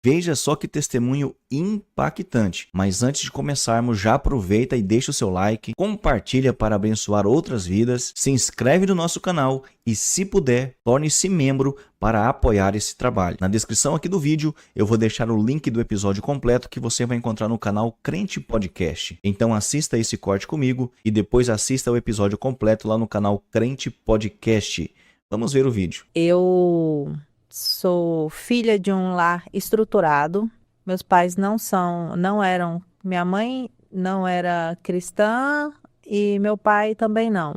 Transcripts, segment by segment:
Veja só que testemunho impactante. Mas antes de começarmos, já aproveita e deixa o seu like, compartilha para abençoar outras vidas, se inscreve no nosso canal e, se puder, torne-se membro para apoiar esse trabalho. Na descrição aqui do vídeo eu vou deixar o link do episódio completo que você vai encontrar no canal Crente Podcast. Então assista esse corte comigo e depois assista o episódio completo lá no canal Crente Podcast. Vamos ver o vídeo. Eu sou filha de um lar estruturado. Meus pais não eram, minha mãe não era cristã e meu pai também não.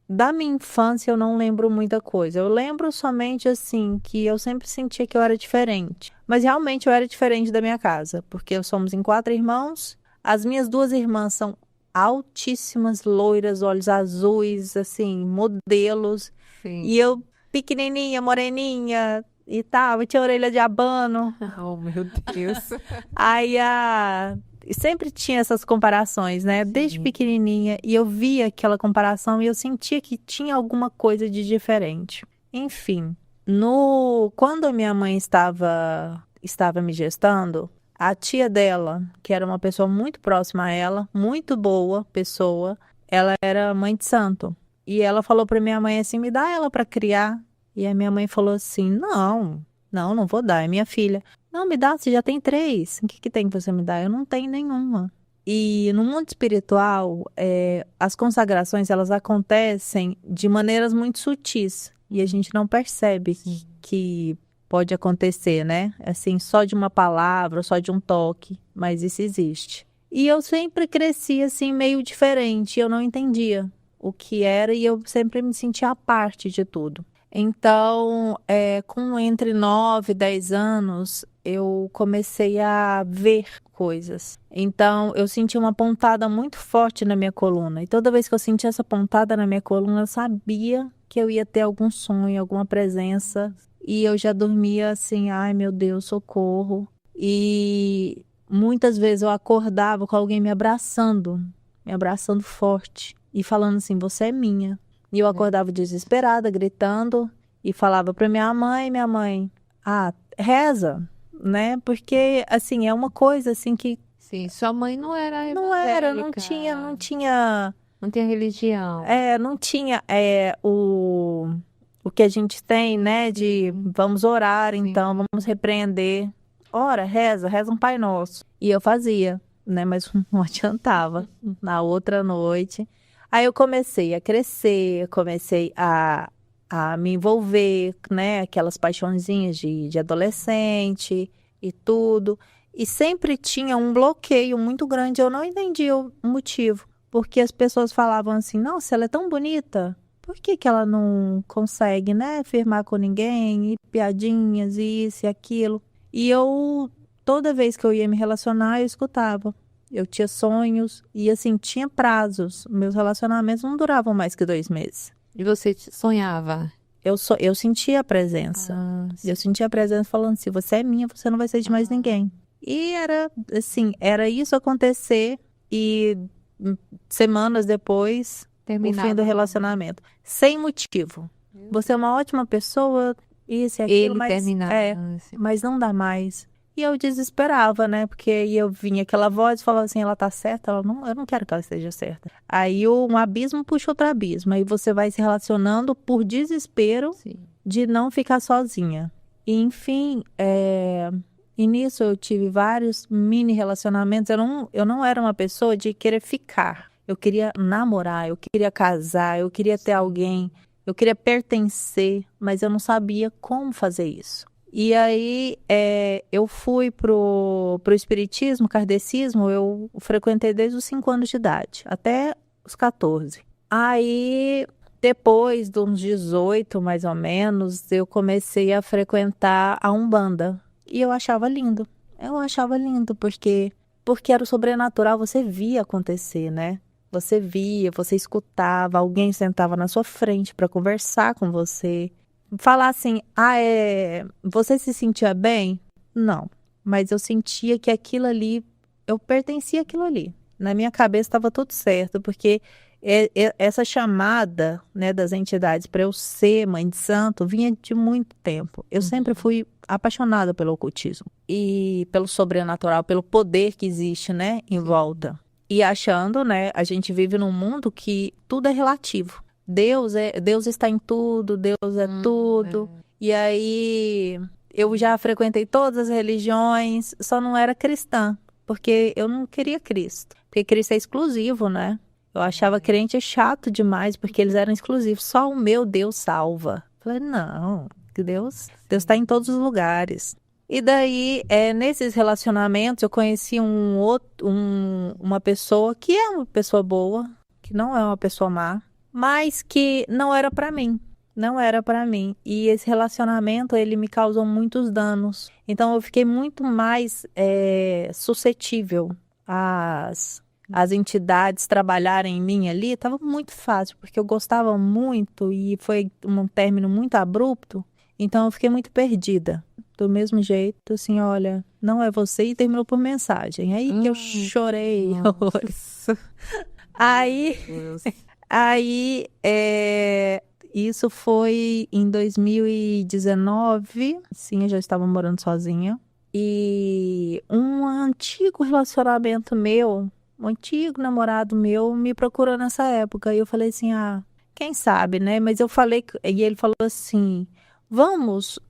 Da minha infância eu não lembro muita coisa. Eu lembro somente assim que eu sempre sentia que eu era diferente. Mas realmente eu era diferente da minha casa, porque somos em 4 irmãos. As minhas 2 irmãs são altíssimas, loiras, olhos azuis, assim, modelos. Sim. E eu pequenininha, moreninha e tal, tinha orelha de abano. Oh, meu Deus. Aí sempre tinha essas comparações, né? Desde pequenininha. E eu via aquela comparação e eu sentia que tinha alguma coisa de diferente. Enfim, quando a minha mãe estava me gestando, a tia dela, que era uma pessoa muito próxima a ela, muito boa pessoa, ela era mãe de santo. E ela falou para minha mãe assim, me dá ela para criar. E a minha mãe falou assim, não vou dar, é minha filha. Não, me dá, você já tem 3. O que tem que você me dar? Eu não tenho nenhuma. E no mundo espiritual, as consagrações, elas acontecem de maneiras muito sutis. E a gente não percebe que pode acontecer, né? Assim, só de uma palavra, só de um toque. Mas isso existe. E eu sempre cresci assim, meio diferente. Eu não entendia o que era e eu sempre me sentia à parte de tudo. Então, com entre 9 e 10 anos, eu comecei a ver coisas. Então, eu senti uma pontada muito forte na minha coluna. E toda vez que eu sentia essa pontada na minha coluna, eu sabia que eu ia ter algum sonho, alguma presença. E eu já dormia assim, ai meu Deus, socorro. E muitas vezes eu acordava com alguém me abraçando forte. E falando assim, você é minha. E eu acordava desesperada, gritando, e falava para minha mãe, reza, né? Porque, assim, é uma coisa, assim, que... Sim, sua mãe não era Não era, não evangélica. tinha... Não tinha religião. Não tinha o que a gente tem, né? De vamos orar, então, vamos repreender. Ora, reza um Pai Nosso. E eu fazia, né? Mas não adiantava. Na outra noite... Aí eu comecei a crescer, comecei a me envolver, né? Aquelas paixõezinhas de adolescente e tudo. E sempre tinha um bloqueio muito grande, eu não entendia o motivo. Porque as pessoas falavam assim, nossa, ela é tão bonita, por que ela não consegue, né? Firmar com ninguém, e piadinhas, isso e aquilo. E eu, toda vez que eu ia me relacionar, eu escutava. Eu tinha sonhos e, assim, tinha prazos. Meus relacionamentos não duravam mais que 2 meses. E você sonhava? Eu sentia a presença. Eu sentia a presença falando assim, você é minha, você não vai ser de mais ninguém. E era, assim, era isso acontecer e semanas depois, o fim do relacionamento. Sem motivo. Você é uma ótima pessoa, isso e aquilo, mas não dá mais. E eu desesperava, né? Porque aí eu vinha aquela voz e falava assim, ela tá certa? Eu não quero que ela esteja certa. Aí um abismo puxa outro abismo. Aí você vai se relacionando por desespero de não ficar sozinha. E, enfim, e nisso eu tive vários mini relacionamentos. Eu não era uma pessoa de querer ficar. Eu queria namorar, eu queria casar, eu queria ter alguém, eu queria pertencer, mas eu não sabia como fazer isso. E aí, eu fui pro espiritismo, kardecismo, eu frequentei desde os 5 anos de idade, até os 14. Aí, depois de uns 18, mais ou menos, eu comecei a frequentar a Umbanda. E eu achava lindo. Porque era o sobrenatural, você via acontecer, né? Você via, você escutava, alguém sentava na sua frente para conversar com você. Falar assim, você se sentia bem? Não, mas eu sentia que aquilo ali, eu pertencia àquilo ali. Na minha cabeça estava tudo certo, porque essa chamada, né, das entidades para eu ser mãe de santo vinha de muito tempo. Eu sempre fui apaixonada pelo ocultismo e pelo sobrenatural, pelo poder que existe, né, em volta. E achando, né, a gente vive num mundo que tudo é relativo. Deus está em tudo, Deus é tudo. E aí eu já frequentei todas as religiões, só não era cristã, porque eu não queria Cristo. Porque Cristo é exclusivo, né? Eu achava crente chato demais, porque eles eram exclusivos. Só o meu Deus salva. Falei, não, Deus está em todos os lugares. E daí, nesses relacionamentos, eu conheci uma pessoa que é uma pessoa boa, que não é uma pessoa má, mas que não era pra mim. Não era pra mim. E esse relacionamento, ele me causou muitos danos. Então, eu fiquei muito mais suscetível às entidades trabalharem em mim ali. Estava muito fácil, porque eu gostava muito e foi um término muito abrupto. Então, eu fiquei muito perdida. Do mesmo jeito, assim, olha, não é você, e terminou por mensagem. Aí que eu chorei horrores. Aí, isso foi em 2019, sim, eu já estava morando sozinha. E um antigo relacionamento meu, um antigo namorado meu, me procurou nessa época. E eu falei assim, quem sabe, né? Mas eu falei, e ele falou assim, vamos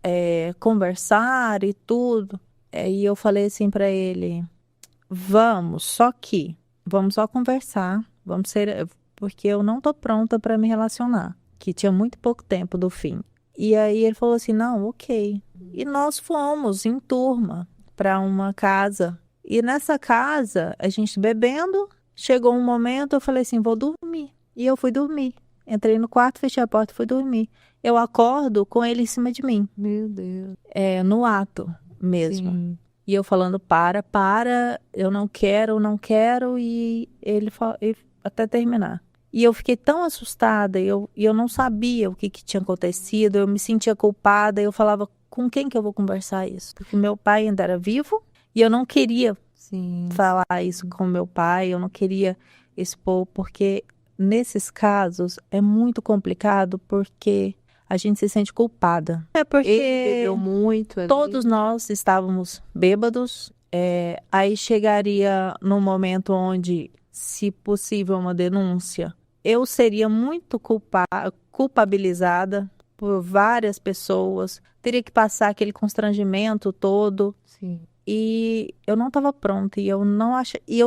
conversar e tudo. E eu falei assim pra ele, vamos só conversar, porque eu não tô pronta pra me relacionar, que tinha muito pouco tempo do fim. E aí ele falou assim, não, ok. E nós fomos em turma pra uma casa. E nessa casa, a gente bebendo, chegou um momento, eu falei assim, vou dormir. E eu fui dormir. Entrei no quarto, fechei a porta e fui dormir. Eu acordo com ele em cima de mim. Meu Deus. No ato mesmo. Sim. E eu falando, para, eu não quero, e ele até terminar. E eu fiquei tão assustada, e eu não sabia o que tinha acontecido, eu me sentia culpada, eu falava, com quem que eu vou conversar isso? Porque meu pai ainda era vivo, e eu não queria falar isso com meu pai, eu não queria expor, porque nesses casos é muito complicado, porque a gente se sente culpada. É porque ele bebeu muito ali. Todos nós estávamos bêbados. Aí chegaria num momento onde, se possível, uma denúncia, eu seria muito culpabilizada por várias pessoas. Teria que passar aquele constrangimento todo. Sim. E eu não estava pronta, e eu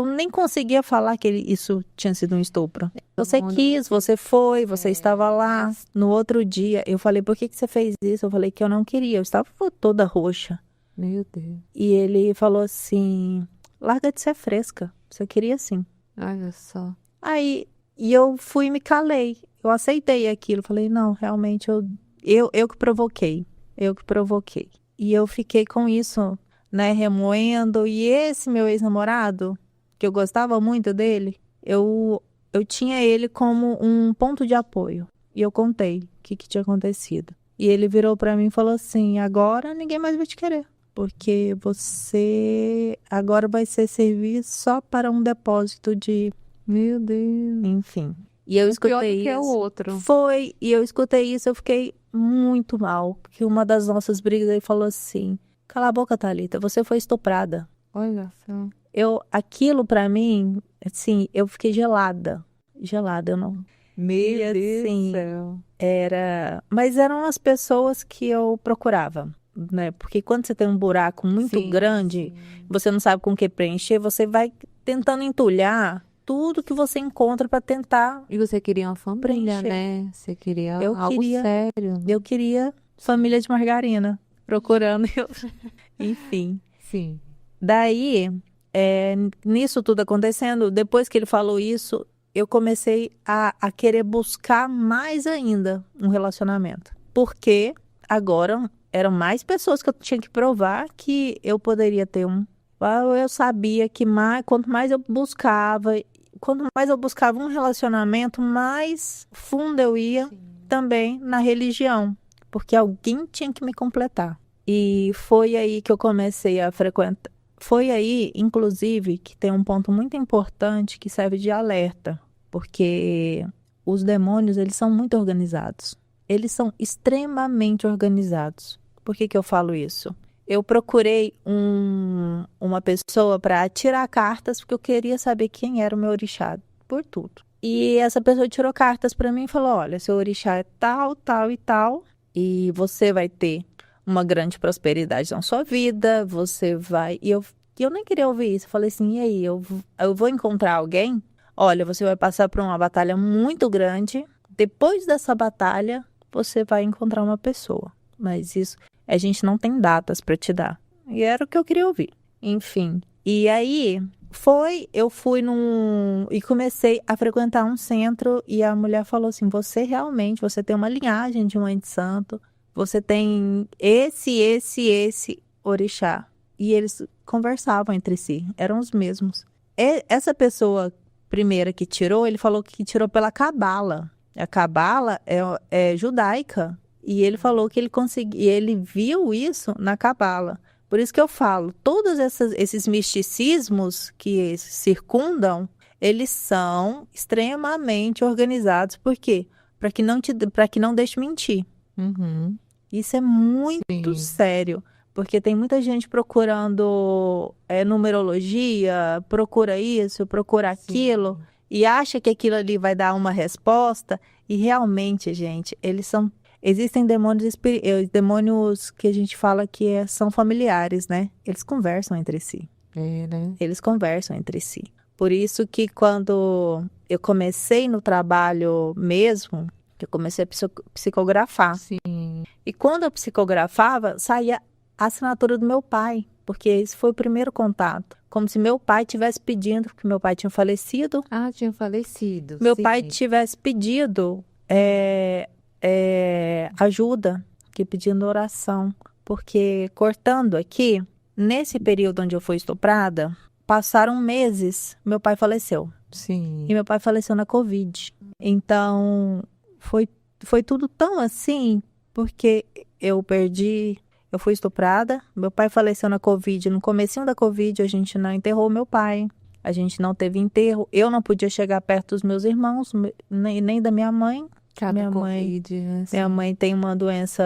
nem conseguia falar que isso tinha sido um estupro. Você quis, você foi, você estava lá. No outro dia, eu falei, por que você fez isso? Eu falei que eu não queria, eu estava toda roxa. Meu Deus. E ele falou assim, larga de ser fresca, você queria sim. Olha só. Aí, e eu fui e me calei, eu aceitei aquilo, falei, não, realmente, eu que provoquei. E eu fiquei com isso, né, remoendo. E esse meu ex-namorado, que eu gostava muito dele, eu tinha ele como um ponto de apoio. E eu contei o que tinha acontecido. E ele virou pra mim e falou assim, agora ninguém mais vai te querer, porque você agora vai ser servir só para um depósito de... Meu Deus. Enfim. E eu escutei pior do isso. que o outro. Foi, e eu escutei isso, eu fiquei muito mal, porque uma das nossas brigas ele falou assim, cala a boca, Thalita, você foi estuprada. Olha só. Aquilo pra mim, assim, eu fiquei gelada, eu não... Meu E, Deus assim, do céu. mas eram as pessoas que eu procurava, né? Porque quando você tem um buraco muito grande, você não sabe com o que preencher, você vai tentando entulhar tudo que você encontra pra tentar. E você queria uma família, preencher. né? Você queria Eu algo queria- sério. Eu queria família de margarina, procurando enfim. Sim. Daí, nisso tudo acontecendo, depois que ele falou isso, eu comecei a querer buscar mais ainda um relacionamento. Porque agora eram mais pessoas que eu tinha que provar que eu poderia ter um. Eu sabia que quanto mais eu buscava um relacionamento, mais fundo eu ia também na religião. Porque alguém tinha que me completar. E foi aí que eu comecei a frequentar. Foi aí, inclusive, que tem um ponto muito importante que serve de alerta. Porque os demônios, eles são muito organizados. Eles são extremamente organizados. Por que eu falo isso? Eu procurei uma pessoa para tirar cartas, porque eu queria saber quem era o meu orixá, por tudo. E essa pessoa tirou cartas para mim e falou: olha, seu orixá é tal, tal e tal, e você vai ter uma grande prosperidade na sua vida, você vai... E eu nem queria ouvir isso. Eu falei assim, e aí, eu vou encontrar alguém? Olha, você vai passar por uma batalha muito grande. Depois dessa batalha, você vai encontrar uma pessoa. Mas isso, a gente não tem datas para te dar. E era o que eu queria ouvir. Enfim. E aí, eu fui e comecei a frequentar um centro e a mulher falou assim, você tem uma linhagem de mãe de santo, você tem esse orixá. E eles conversavam entre si, eram os mesmos. Essa pessoa primeira que tirou, ele falou que tirou pela Cabala. A Cabala é judaica. E ele falou que ele viu isso na Cabala. Por isso que eu falo, todos esses misticismos que circundam, eles são extremamente organizados. Por quê? Para que não deixe mentir. Uhum. Isso é muito Sim. sério. Porque tem muita gente procurando numerologia, procura isso, procura aquilo, e acha que aquilo ali vai dar uma resposta. E realmente, gente, existem demônios que a gente fala que são familiares, né? Eles conversam entre si. É, né? Eles conversam entre si. Por isso que quando eu comecei no trabalho mesmo, eu comecei a psicografar. Sim. E quando eu psicografava, saía a assinatura do meu pai, porque esse foi o primeiro contato. Como se meu pai tivesse pedindo, porque meu pai tinha falecido. Ah, tinha falecido. Meu sim. pai tivesse pedido ajuda, que pedindo oração. Porque, cortando aqui, nesse período onde eu fui estuprada, passaram meses, meu pai faleceu. Sim. E meu pai faleceu na Covid. Então, foi tudo tão assim, porque eu fui estuprada, meu pai faleceu na Covid, no comecinho da Covid a gente não enterrou meu pai, a gente não teve enterro, eu não podia chegar perto dos meus irmãos, nem da minha mãe. Minha Covid, né? Minha mãe tem uma doença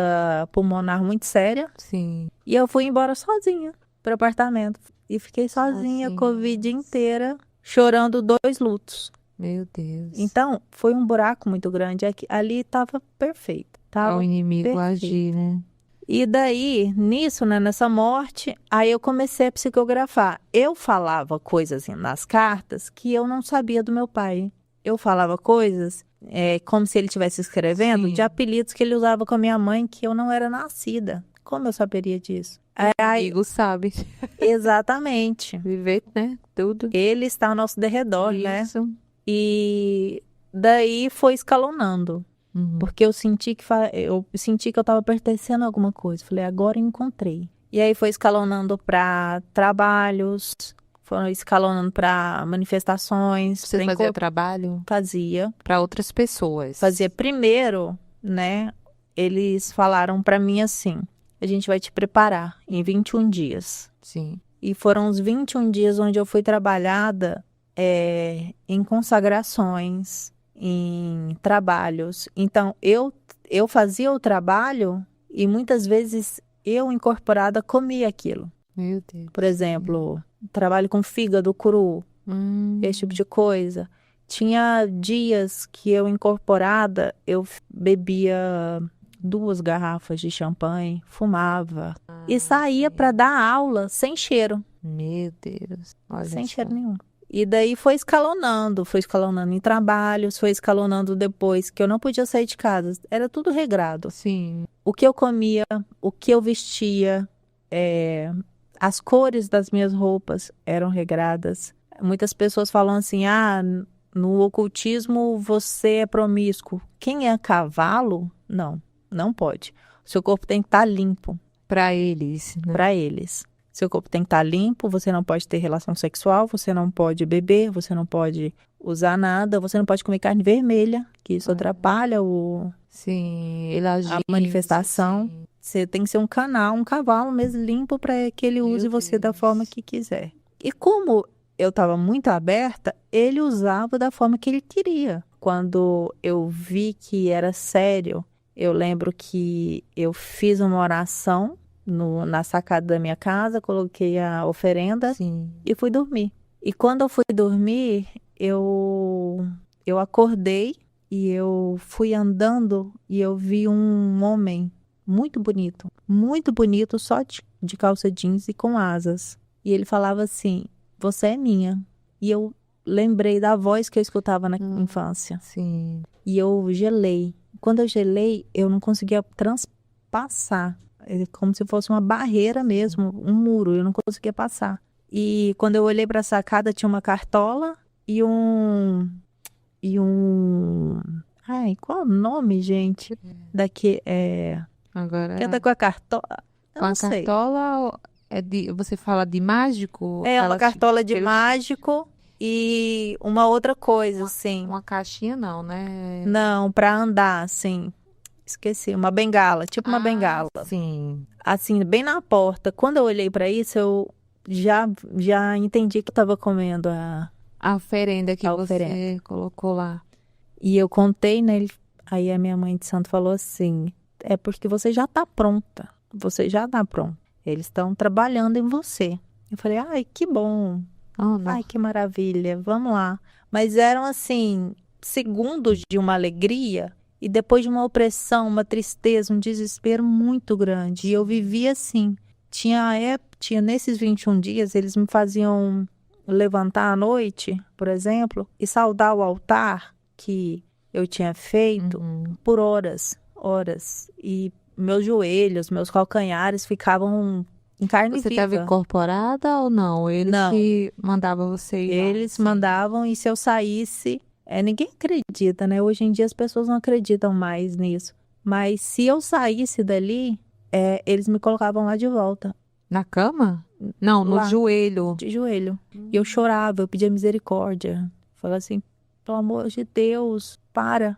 pulmonar muito séria. Sim. E eu fui embora sozinha para o apartamento. E fiquei sozinha a Covid inteira, chorando 2 lutos. Meu Deus. Então, foi um buraco muito grande. Ali estava perfeito. O inimigo perfeito. agir, né? E daí, nisso, né, nessa morte, aí eu comecei a psicografar. Eu falava coisas nas cartas que eu não sabia do meu pai. Eu falava coisas como se ele estivesse escrevendo, de apelidos que ele usava com a minha mãe, que eu não era nascida. Como eu saberia disso? O amigo sabe. Exatamente. Viver, né? Tudo. Ele está ao nosso derredor, Isso. né? E daí foi escalonando. Uhum. Porque eu senti que eu estava pertencendo a alguma coisa. Falei, agora encontrei. E aí foi escalonando para trabalhos, foram escalonando para manifestações. Você fazia trabalho? Fazia. Para outras pessoas? Fazia primeiro, né? Eles falaram para mim assim, a gente vai te preparar em 21 dias. Sim. E foram os 21 dias onde eu fui trabalhada em consagrações, em trabalhos. Então, eu fazia o trabalho e muitas vezes eu, incorporada, comia aquilo. Meu Deus. Por exemplo, trabalho com fígado cru, esse tipo de coisa. Tinha dias que eu, incorporada, eu bebia 2 garrafas de champanhe, fumava e saía para dar aula sem cheiro. Meu Deus. Olha sem só. cheiro nenhum. E daí foi escalonando em trabalhos, foi escalonando depois que eu não podia sair de casa. Era tudo regrado. Sim. O que eu comia, o que eu vestia, as cores das minhas roupas eram regradas. Muitas pessoas falam assim, no ocultismo você é promíscuo. Quem é cavalo, não pode. O seu corpo tem que estar limpo. Para eles, né? Para eles. Seu corpo tem que estar limpo, você não pode ter relação sexual, você não pode beber, você não pode usar nada, você não pode comer carne vermelha, que isso atrapalha Sim, a manifestação. Sim. Você tem que ser um cavalo mesmo limpo para que ele use você da forma que quiser. E como eu estava muito aberta, ele usava da forma que ele queria. Quando eu vi que era sério, Eu lembro que eu fiz uma oração na sacada da minha casa, coloquei a oferenda Sim. e fui dormir. E quando eu fui dormir, eu acordei e eu fui andando e eu vi um homem muito bonito, só de calça jeans e com asas. E ele falava assim: "Você é minha." E eu lembrei da voz que eu escutava na infância. Sim. E eu gelei. Quando eu gelei, eu não conseguia transpassar. É como se fosse uma barreira mesmo, um muro, eu não conseguia passar. E quando eu olhei para a sacada, tinha uma cartola e um. Ai, qual é o nome, gente? Daqui, Agora, que anda com a cartola. Eu com não a sei. cartola, você fala de mágico? É uma cartola de pelo- mágico e uma outra coisa, assim. Uma caixinha não, né? Não, para andar, assim. Esqueci, uma bengala, tipo uma bengala. Sim. Assim, bem na porta. Quando eu olhei para isso, eu já entendi que eu estava comendo A oferenda que a você oferenda. colocou lá. E eu contei, né? Aí a minha mãe de santo falou assim: "É porque você já tá pronta. Você já tá pronta. Eles estão trabalhando em você." Eu falei: "Ai, que bom. Oh, não. Ai, que maravilha. Vamos lá." Mas eram assim, segundos de uma alegria e depois de uma opressão, uma tristeza, um desespero muito grande. E eu vivia assim. Tinha nesses 21 dias, eles me faziam levantar à noite, por exemplo, e saudar o altar que eu tinha feito por horas, horas. E meus joelhos, meus calcanhares ficavam em carne Você viva. estava incorporada ou não? Eles Não. que mandavam você ir lá, Eles assim. mandavam, e se eu saísse, ninguém acredita, né? Hoje em dia as pessoas não acreditam mais nisso. Mas se eu saísse dali, eles me colocavam lá de volta, Na cama? Não, no lá, joelho. de joelho. E eu chorava, eu pedia misericórdia. Falava assim: "Pelo amor de Deus, para.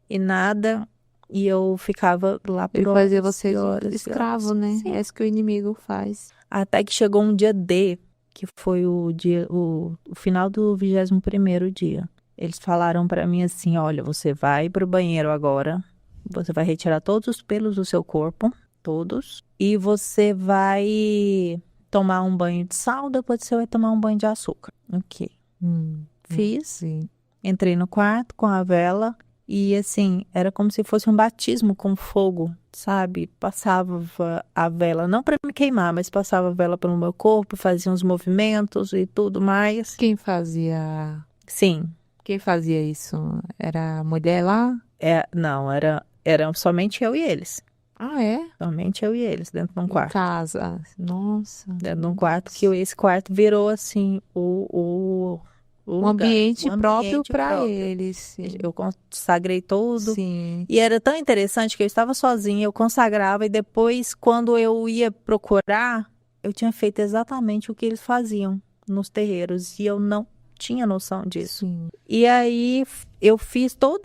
E nada. E eu ficava lá por Ele horas fazia e você de horas e escravo, horas. né? Sim. É isso que o inimigo faz. Até que chegou um dia D, que foi o final do 21º dia. Eles falaram pra mim assim: "Olha, você vai pro banheiro agora, você vai retirar todos os pelos do seu corpo, todos, e você vai tomar um banho de sal, depois você vai tomar um banho de açúcar." Ok. Fiz, Sim. entrei no quarto com a vela e assim, era como se fosse um batismo com fogo, sabe? Passava a vela, não para me queimar, mas passava a vela pelo meu corpo, fazia uns movimentos e tudo mais. Quem fazia Sim, isso? Era a mulher lá? não, eram somente eu e eles. Ah, é? Somente eu e eles dentro de um Em quarto. casa. Nossa. Dentro de um quarto que esse quarto virou assim o Um lugar, ambiente um próprio ambiente para próprio. eles. Sim. Eu consagrei tudo. Sim. E era tão interessante que eu estava sozinha, eu consagrava, e depois, quando eu ia procurar, eu tinha feito exatamente o que eles faziam nos terreiros, e eu não tinha noção disso. Sim. E aí eu fiz todo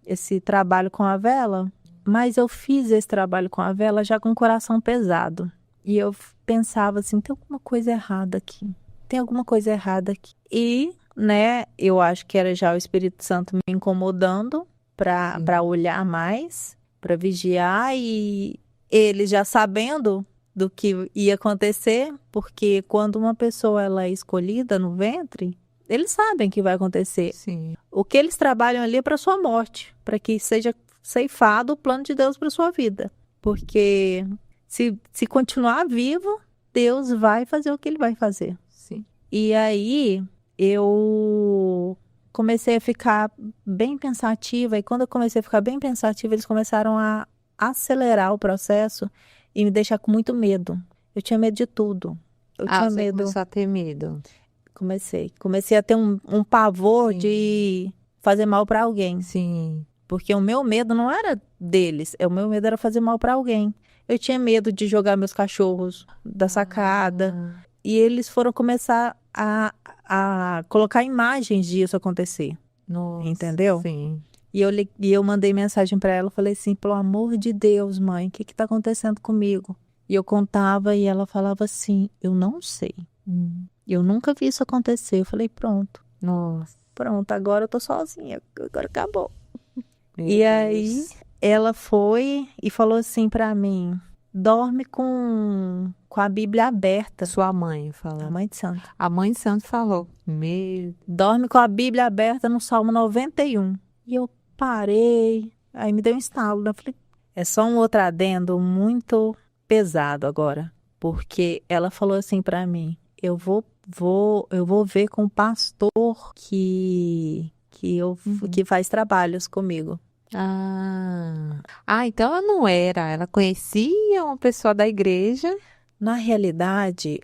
esse trabalho com a vela, mas eu fiz esse trabalho com a vela já com o coração pesado. E eu pensava assim: tem alguma coisa errada aqui. Tem alguma coisa errada aqui. E, né, eu acho que era já o Espírito Santo me incomodando para olhar mais, para vigiar, e ele já sabendo do que ia acontecer, porque quando uma pessoa ela é escolhida no ventre, eles sabem que vai acontecer. Sim. O que eles trabalham ali é para sua morte, para que seja ceifado o plano de Deus para sua vida. Porque se continuar vivo, Deus vai fazer o que ele vai fazer. Sim. E aí eu comecei a ficar bem pensativa, e quando eu comecei a ficar bem pensativa, eles começaram a acelerar o processo e me deixar com muito medo. Eu tinha medo de tudo. Eu tinha Você medo. começou a ter medo. Comecei a ter um pavor Sim. de fazer mal para alguém. Sim. Porque o meu medo não era deles, o meu medo era fazer mal para alguém. Eu tinha medo de jogar meus cachorros da sacada. E eles foram começar a colocar imagens disso acontecer. Nossa, Entendeu? Sim. E eu mandei mensagem para ela, falei assim: pelo amor de Deus, mãe, o que está acontecendo comigo? E eu contava e ela falava assim: eu não sei. Eu nunca vi isso acontecer. Eu falei: pronto, Nossa. agora eu tô sozinha, agora acabou. Meu E aí, Deus. ela foi e falou assim pra mim: dorme com a Bíblia aberta. Sua mãe A falou. mãe de santo. A mãe de santo falou. Dorme com a Bíblia aberta no Salmo 91. E eu parei, aí me deu um estalo, né? Eu falei, é só um outro adendo muito pesado agora, porque ela falou assim pra mim, eu vou ver com o pastor que faz trabalhos comigo. Então ela não era. Ela conhecia uma pessoa da igreja. Na realidade,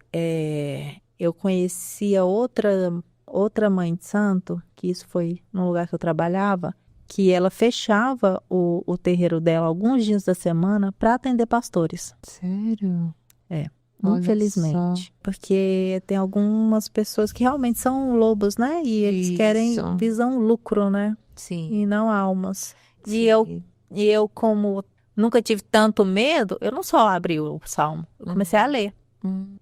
eu conhecia outra mãe de santo, que isso foi no lugar que eu trabalhava, que ela fechava o terreiro dela alguns dias da semana para atender pastores. Sério? É, Olha infelizmente. Porque tem algumas pessoas que realmente são lobos, né? E eles querem Isso. visam lucro, né? Sim. E não almas. Sim. E eu, como nunca tive tanto medo, eu não só abri o salmo, eu comecei a ler. Hum.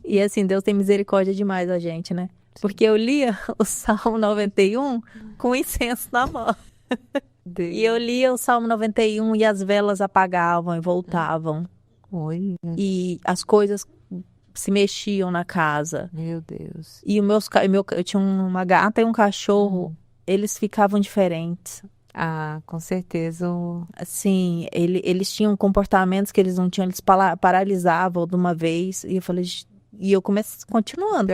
E assim, Deus tem misericórdia demais da gente, né? Porque eu lia o Salmo 91 com incenso na mão. E eu lia o Salmo 91 e as velas apagavam e voltavam. Olha, E as coisas se mexiam na casa. meu Deus. E eu tinha uma gata e um cachorro, eles ficavam diferentes. Com certeza. Assim, eles tinham comportamentos que eles não tinham, eles paralisavam de uma vez. E eu falei, e eu comecei continuando.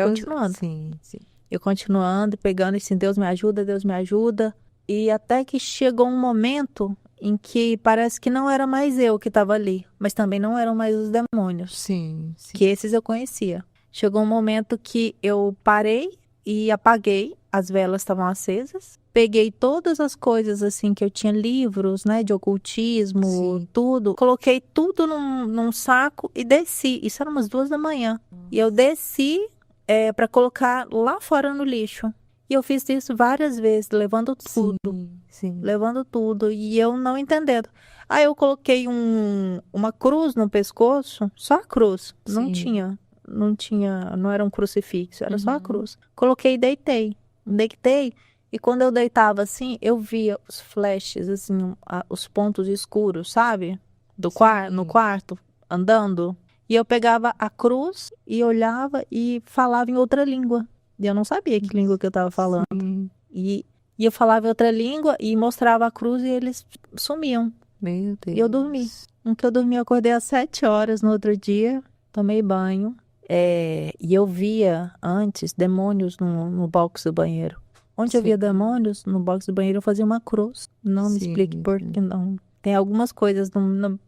Sim, sim. Eu continuando, pegando, e assim, Deus me ajuda, Deus me ajuda. E até que chegou um momento em que parece que não era mais eu que estava ali, mas também não eram mais os demônios, Sim, sim. que esses eu conhecia. Chegou um momento que eu parei e apaguei, as velas estavam acesas. Peguei todas as coisas, assim, que eu tinha, livros, né, de ocultismo, Sim. tudo. Coloquei tudo num saco e desci. Isso era umas 2 da manhã. E eu desci para colocar lá fora no lixo. E eu fiz isso várias vezes, levando tudo. Sim. Levando tudo. E eu não entendendo. Aí eu coloquei uma cruz no pescoço, só a cruz. Não tinha, não era um crucifixo, era só a cruz. Coloquei e deitei. Deitei. E quando eu deitava assim, eu via os flashes, assim, os pontos escuros, sabe? No quarto, andando. E eu pegava a cruz e olhava e falava em outra língua. E eu não sabia que língua que eu estava falando. E eu falava em outra língua e mostrava a cruz e eles sumiam. Meu Deus. E eu dormi. No que eu dormi, eu acordei às 7 horas no outro dia, tomei banho. E eu via antes demônios no box do banheiro. Onde eu via demônios, no box do banheiro, eu fazia uma cruz. Não me explique por que não. Tem algumas coisas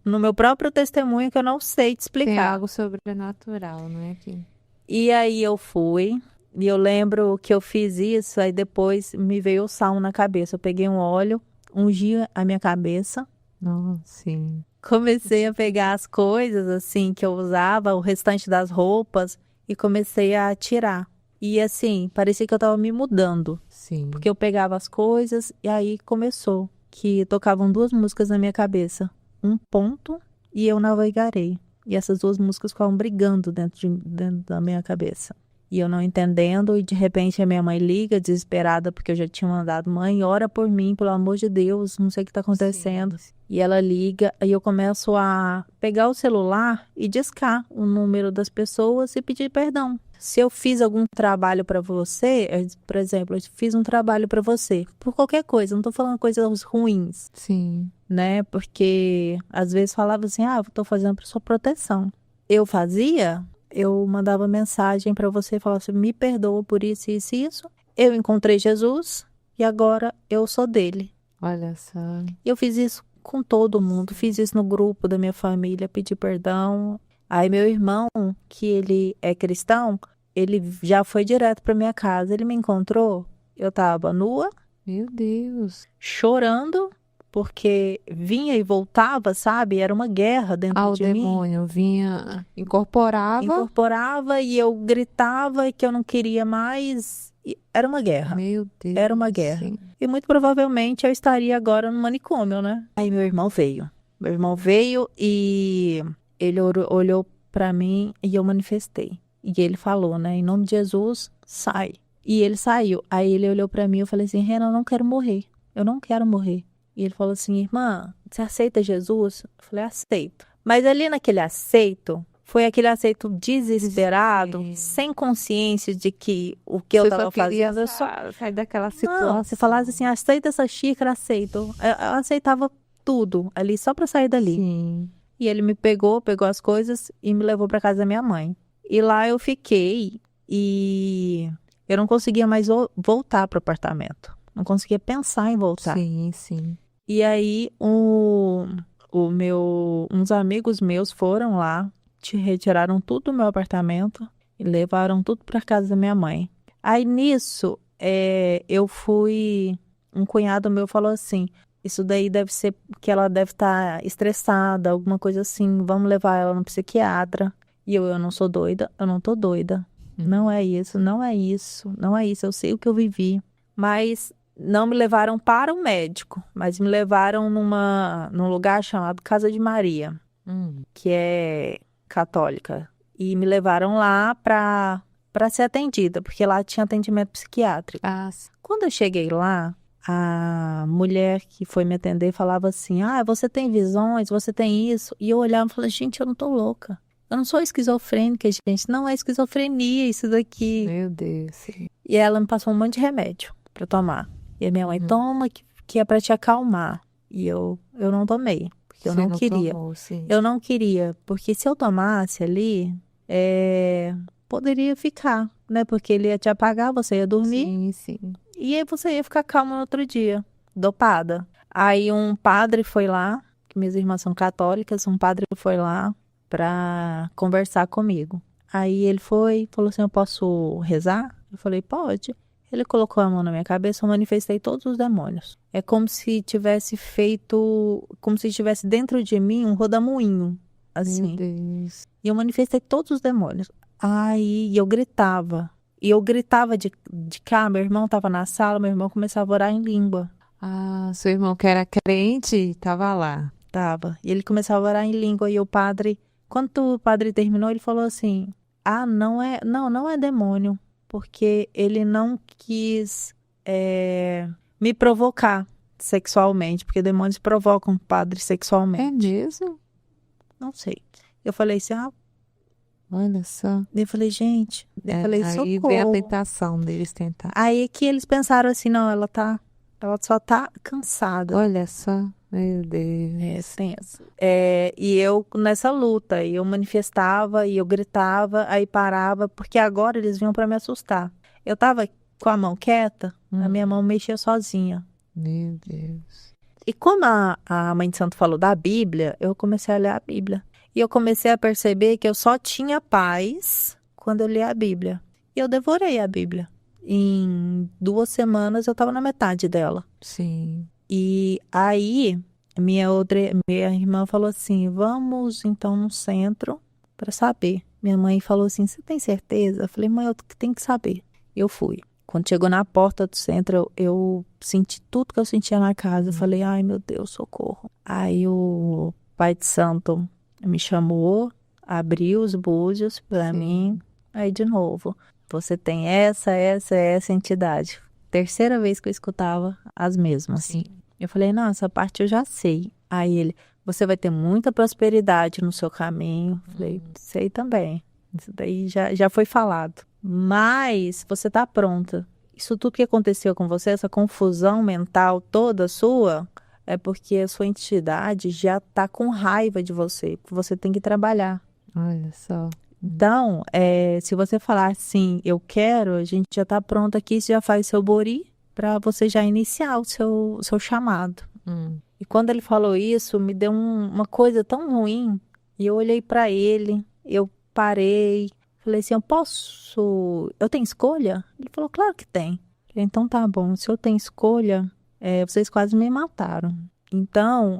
no meu próprio testemunho que eu não sei te explicar. Tem algo sobrenatural, não é? Que... E aí eu fui, e eu lembro que eu fiz isso, aí depois me veio o salmo na cabeça. Eu peguei um óleo, ungi a minha cabeça. Nossa, sim. Comecei a pegar as coisas, assim, que eu usava, o restante das roupas, e comecei a tirar. E assim, parecia que eu tava me mudando. Sim. Porque eu pegava as coisas e aí começou. Que tocavam 2 músicas na minha cabeça. Um ponto e Eu Navegarei. E essas 2 músicas ficavam brigando dentro da minha cabeça. E eu não entendendo, e de repente a minha mãe liga, desesperada, porque eu já tinha mandado, mãe, ora por mim, pelo amor de Deus, não sei o que tá acontecendo. Sim. E ela liga, e eu começo a pegar o celular e discar o número das pessoas e pedir perdão. Se eu fiz algum trabalho para você, por exemplo, eu fiz um trabalho para você, por qualquer coisa, não tô falando coisas ruins, Sim. né? Porque às vezes falava assim, eu tô fazendo para sua proteção. Eu mandava mensagem para você e falava assim, me perdoa por isso, isso e isso. Eu encontrei Jesus e agora eu sou dele. Olha só. E eu fiz isso com todo mundo, fiz isso no grupo da minha família, pedi perdão. Aí meu irmão, que ele é cristão, ele já foi direto para minha casa. Ele me encontrou, eu tava nua. Meu Deus. Chorando, porque vinha e voltava, sabe? Era uma guerra dentro de mim. O demônio vinha, incorporava. E eu gritava que eu não queria mais. Era uma guerra. Meu Deus. Era uma guerra. Sim. E muito provavelmente eu estaria agora no manicômio, né? Aí meu irmão veio. Meu irmão veio e ele olhou para mim e eu manifestei. E ele falou, né? Em nome de Jesus, sai. E ele saiu. Aí ele olhou para mim e eu falei assim, Renan, eu não quero morrer. Eu não quero morrer. E ele falou assim, irmã, você aceita Jesus? Eu falei, aceito. Mas ali naquele aceito, foi aquele aceito desesperado, Sim. sem consciência de que o que eu Você tava só queria fazendo, eu só... sair daquela situação. Não, se falasse assim, aceita essa xícara, aceito. Eu aceitava tudo ali, só pra sair dali. Sim. E ele me pegou as coisas e me levou pra casa da minha mãe. E lá eu fiquei e eu não conseguia mais voltar pro apartamento. Não conseguia pensar em voltar. Sim, sim. E aí uns amigos meus foram lá, retiraram tudo do meu apartamento e levaram tudo pra casa da minha mãe. Aí nisso, um cunhado meu falou assim, isso daí deve ser que ela deve estar estressada, alguma coisa assim, vamos levar ela no psiquiatra. E eu não sou doida, eu não tô doida. Não é isso, não é isso, não é isso, eu sei o que eu vivi. Mas não me levaram para o médico, mas me levaram num lugar chamado Casa de Maria, que é católica. E me levaram lá para ser atendida, porque lá tinha atendimento psiquiátrico. Ah, Quando eu cheguei lá, a mulher que foi me atender falava assim, você tem visões, você tem isso. E eu olhava e falava, gente, eu não tô louca. Eu não sou esquizofrênica, gente. Não é esquizofrenia isso daqui. meu Deus. Sim. E ela me passou um monte de remédio pra tomar. E a minha mãe, toma, que é pra te acalmar. E eu não tomei, porque eu Você não queria. tomou, sim. Eu não queria, porque se eu tomasse ali, poderia ficar, né? Porque ele ia te apagar, você ia dormir. Sim, sim. E aí você ia ficar calma no outro dia, dopada. Aí um padre foi lá, que minhas irmãs são católicas, um padre foi lá pra conversar comigo. Aí ele falou assim, eu posso rezar? Eu falei, pode. Ele colocou a mão na minha cabeça, eu manifestei todos os demônios. É como se tivesse dentro de mim um rodamuinho, assim. Meu Deus. E eu manifestei todos os demônios. Aí eu gritava. E eu gritava de cá, meu irmão tava na sala, meu irmão começava a orar em língua. Ah, seu irmão que era crente, tava lá. Tava. E ele começava a orar em língua e o padre, quando o padre terminou, ele falou assim: não é demônio, porque ele não quis me provocar sexualmente, porque demônios provocam o padre sexualmente. É mesmo? Não sei. Eu falei assim, Olha só. eu falei, gente, eu falei, Aí socorro. vem a tentação deles tentar. Aí que eles pensaram assim, não, ela só tá cansada. Olha só. Meu Deus. Tenso. E eu nessa luta, e eu manifestava, e eu gritava, aí parava, porque agora eles vinham pra me assustar. Eu tava com a mão quieta, a minha mão mexia sozinha. Meu Deus. E como a mãe de santo falou da Bíblia, eu comecei a ler a Bíblia. E eu comecei a perceber que eu só tinha paz quando eu lia a Bíblia. E eu devorei a Bíblia. Em 2 semanas eu tava na metade dela. Sim. E aí, minha irmã falou assim, vamos então no centro para saber. Minha mãe falou assim, você tem certeza? Eu falei, mãe, eu tenho que saber. Eu fui. Quando chegou na porta do centro, eu senti tudo que eu sentia na casa. Eu falei, ai meu Deus, socorro. Aí o pai de santo me chamou, abriu os búzios para mim. Aí de novo, você tem essa entidade. Terceira vez que eu escutava as mesmas. Sim. Eu falei, não, essa parte eu já sei. Aí ele, você vai ter muita prosperidade no seu caminho. Eu falei, sei também. Isso daí já foi falado. Mas você tá pronta. Isso tudo que aconteceu com você, essa confusão mental toda sua, é porque a sua entidade já tá com raiva de você. Porque você tem que trabalhar. Olha só. Então, se você falar assim, eu quero, a gente já tá pronto aqui, você já faz seu bori para você já iniciar o seu chamado. E quando ele falou isso, me deu uma coisa tão ruim. E eu olhei para ele, eu parei, falei assim, eu tenho escolha? Ele falou, claro que tem. Falei, então tá bom, se eu tenho escolha, vocês quase me mataram. Então,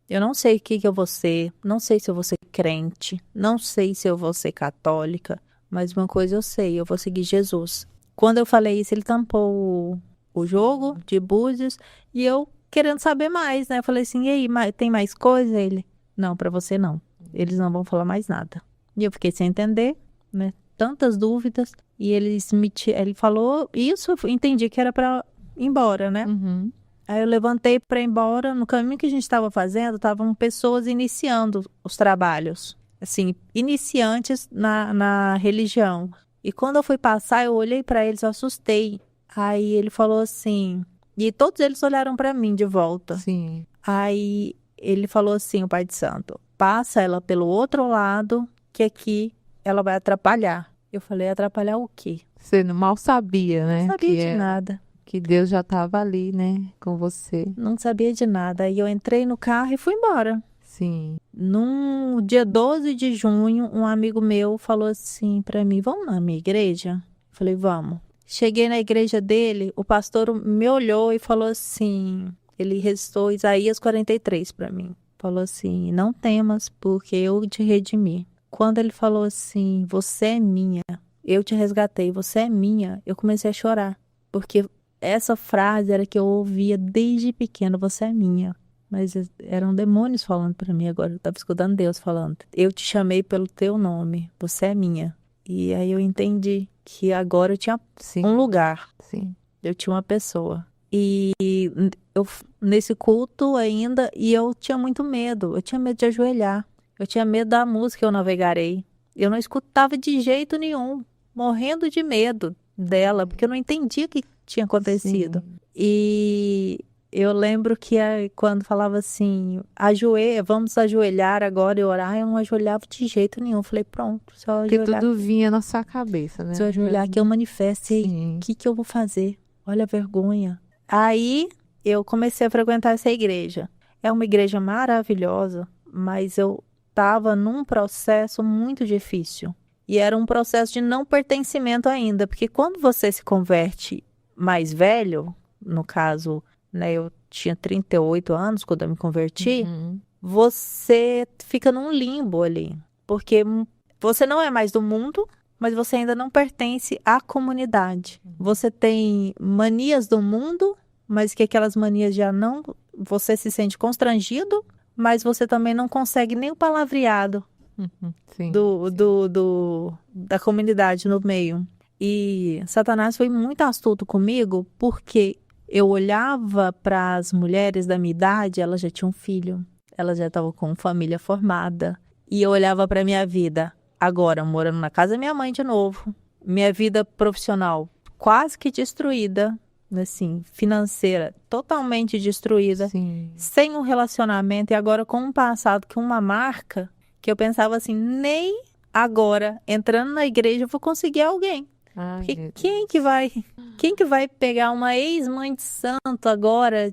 eu não sei o que eu vou ser, não sei se eu vou ser crente, não sei se eu vou ser católica, mas uma coisa eu sei, eu vou seguir Jesus. Quando eu falei isso, ele tampou o jogo de búzios e eu querendo saber mais, né? Eu falei assim, e aí, tem mais coisa? Ele, não, pra você não. Eles não vão falar mais nada. E eu fiquei sem entender, né? Tantas dúvidas. E ele falou isso, eu entendi que era pra ir embora, né? Aí eu levantei para ir embora. No caminho que a gente estava fazendo, estavam pessoas iniciando os trabalhos. Assim, iniciantes na religião. E quando eu fui passar, eu olhei para eles, eu assustei. Aí ele falou assim... E todos eles olharam para mim de volta. Sim. Aí ele falou assim, o Pai de Santo, passa ela pelo outro lado, que aqui ela vai atrapalhar. Eu falei, atrapalhar o quê? Você mal sabia, né? Não sabia de nada. Que Deus já estava ali, né? Com você. Não sabia de nada. Aí eu entrei no carro e fui embora. Sim. No dia 12 de junho, um amigo meu falou assim pra mim, vamos na minha igreja? Eu falei, vamos. Cheguei na igreja dele, o pastor me olhou e falou assim, ele recitou Isaías 43 pra mim. Falou assim, não temas, porque eu te redimi. Quando ele falou assim, você é minha, eu te resgatei, você é minha, eu comecei a chorar. Porque essa frase era que eu ouvia desde pequeno, você é minha. Mas eram demônios falando pra mim agora, eu estava escutando Deus falando. Eu te chamei pelo teu nome, você é minha. E aí eu entendi que agora eu tinha Sim. um lugar, Sim. eu tinha uma pessoa. E eu nesse culto ainda, e eu tinha muito medo, eu tinha medo de ajoelhar, eu tinha medo da música Eu Navegarei. Eu não escutava de jeito nenhum, morrendo de medo dela, porque eu não entendia o que tinha acontecido. Sim. E eu lembro que quando falava assim, vamos ajoelhar agora e orar, eu não ajoelhava de jeito nenhum. Eu falei, pronto, se eu Porque ajoelhar, tudo vinha na sua cabeça, né? se eu ajoelhar aqui, eu manifesto. E aí, Sim. o que eu vou fazer? Olha a vergonha. Aí eu comecei a frequentar essa igreja. É uma igreja maravilhosa, mas eu estava num processo muito difícil. E era um processo de não pertencimento ainda, porque quando você se converte mais velho, no caso, né, eu tinha 38 anos quando eu me converti, Uhum. você fica num limbo ali, porque você não é mais do mundo, mas você ainda não pertence à comunidade. Você tem manias do mundo, mas que aquelas manias já não, você se sente constrangido, mas você também não consegue nem o palavreado Uhum. Sim. da comunidade no meio. E Satanás foi muito astuto comigo, porque eu olhava para as mulheres da minha idade, elas já tinham um filho, elas já estavam com família formada. E eu olhava para minha vida, agora morando na casa da minha mãe de novo, minha vida profissional quase que destruída, assim, financeira totalmente destruída, Sim. sem um relacionamento e agora com um passado, com uma marca, que eu pensava assim, nem agora, entrando na igreja, eu vou conseguir alguém. Ai, Porque meu quem que vai pegar uma ex-mãe de santo agora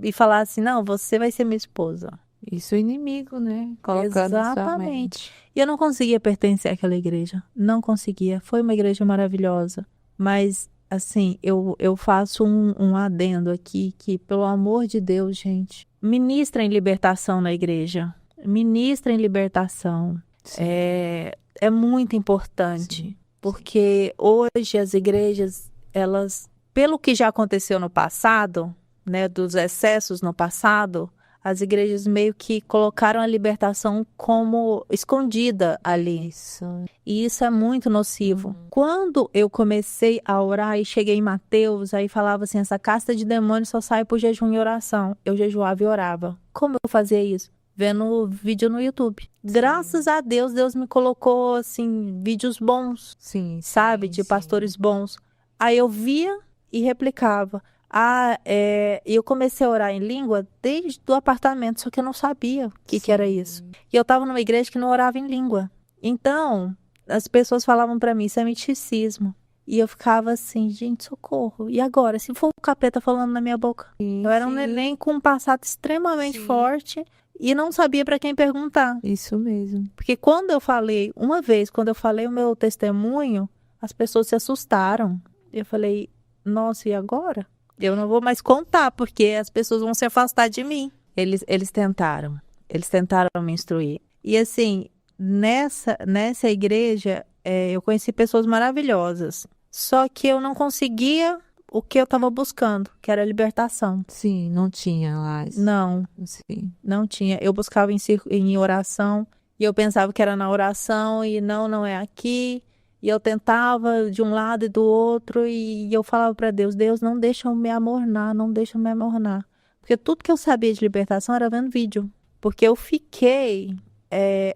e falar assim, não, você vai ser minha esposa? Isso é inimigo, né? Colocando na sua Exatamente. mente. E eu não conseguia pertencer àquela igreja. Não conseguia. Foi uma igreja maravilhosa. Mas, assim, eu faço um adendo aqui que, pelo amor de Deus, gente, ministrem libertação na igreja. Ministrem libertação. Sim. É muito importante. Sim. Porque hoje as igrejas, elas, pelo que já aconteceu no passado, né, dos excessos no passado, as igrejas meio que colocaram a libertação como escondida ali. Isso. E isso é muito nocivo. Quando eu comecei a orar e cheguei em Mateus, aí falava assim, essa casta de demônios só sai por jejum e oração. Eu jejuava e orava. Como eu fazia isso? Vendo vídeo no YouTube. Graças a Deus, Deus me colocou, assim, vídeos bons, Sim. sabe? Sim, De sim. pastores bons. Aí eu via e replicava. E eu comecei a orar em língua desde o apartamento, só que eu não sabia o que era isso. E eu estava numa igreja que não orava em língua. Então, as pessoas falavam para mim, isso é misticismo. E eu ficava assim, gente, socorro. E agora, se for o capeta falando na minha boca? Sim, Eu era um sim. neném com um passado extremamente Sim. forte e não sabia para quem perguntar. Isso mesmo. Porque quando eu falei o meu testemunho, as pessoas se assustaram. Eu falei, nossa, e agora? Eu não vou mais contar, porque as pessoas vão se afastar de mim. Eles tentaram me instruir. E assim, nessa igreja, eu conheci pessoas maravilhosas. Só que eu não conseguia o que eu estava buscando, que era a libertação. Sim, não tinha lá. Não, Sim. não tinha. Eu buscava em oração, e eu pensava que era na oração, e não é aqui. E eu tentava de um lado e do outro, e eu falava para Deus, Deus, não deixa eu me amornar, não deixa eu me amornar. Porque tudo que eu sabia de libertação era vendo vídeo. Porque eu fiquei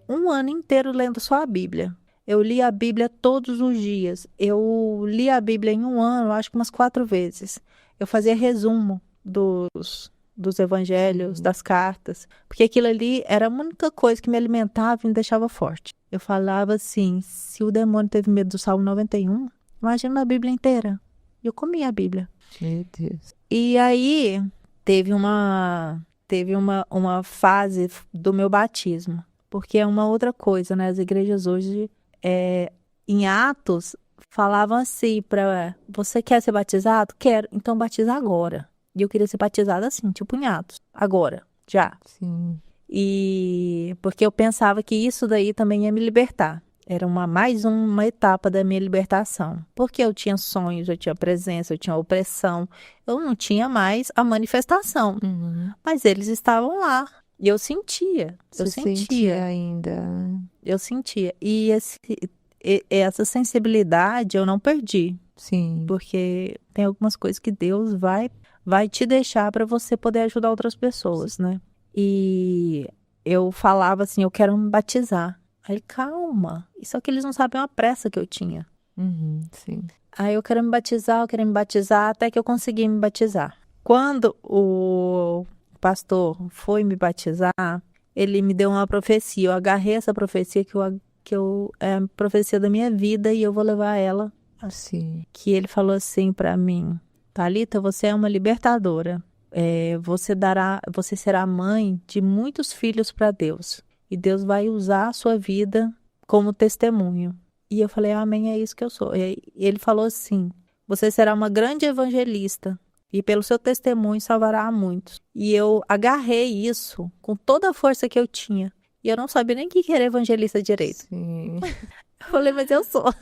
1 ano inteiro lendo só a Bíblia. Eu li a Bíblia todos os dias. Eu li a Bíblia em 1 ano, acho que umas 4 vezes. Eu fazia resumo dos evangelhos, das cartas. Porque aquilo ali era a única coisa que me alimentava e me deixava forte. Eu falava assim, se o demônio teve medo do Salmo 91, imagina a Bíblia inteira. E eu comia a Bíblia. Meu Deus. E aí, teve uma fase do meu batismo. Porque é uma outra coisa, né? As igrejas hoje, em Atos, falavam assim para você quer ser batizado? Quero, então batiza agora. E eu queria ser batizada assim, tipo em Atos, agora, já. Sim. E porque eu pensava que isso daí também ia me libertar. Era mais uma etapa da minha libertação. Porque eu tinha sonhos, eu tinha presença, eu tinha opressão. Eu não tinha mais a manifestação. Uhum. Mas eles estavam lá. E eu sentia. Você sentia ainda. Eu sentia. E essa sensibilidade eu não perdi. Sim. Porque tem algumas coisas que Deus vai te deixar para você poder ajudar outras pessoas, né? E eu falava assim, eu quero me batizar. Aí, calma. Só que eles não sabem a pressa que eu tinha. Uhum. Sim. Aí eu quero me batizar, até que eu consegui me batizar. Quando o pastor foi me batizar, ele me deu uma profecia. Eu agarrei essa profecia é a profecia da minha vida e eu vou levar ela. Sim. Que ele falou assim pra mim, Thalita, você é uma libertadora. Você será mãe de muitos filhos para Deus. E Deus vai usar a sua vida como testemunho. E eu falei, amém, é isso que eu sou. E ele falou assim, você será uma grande evangelista. E pelo seu testemunho salvará a muitos. E eu agarrei isso com toda a força que eu tinha. E eu não sabia nem o que era evangelista direito. Sim. Eu falei, mas eu sou.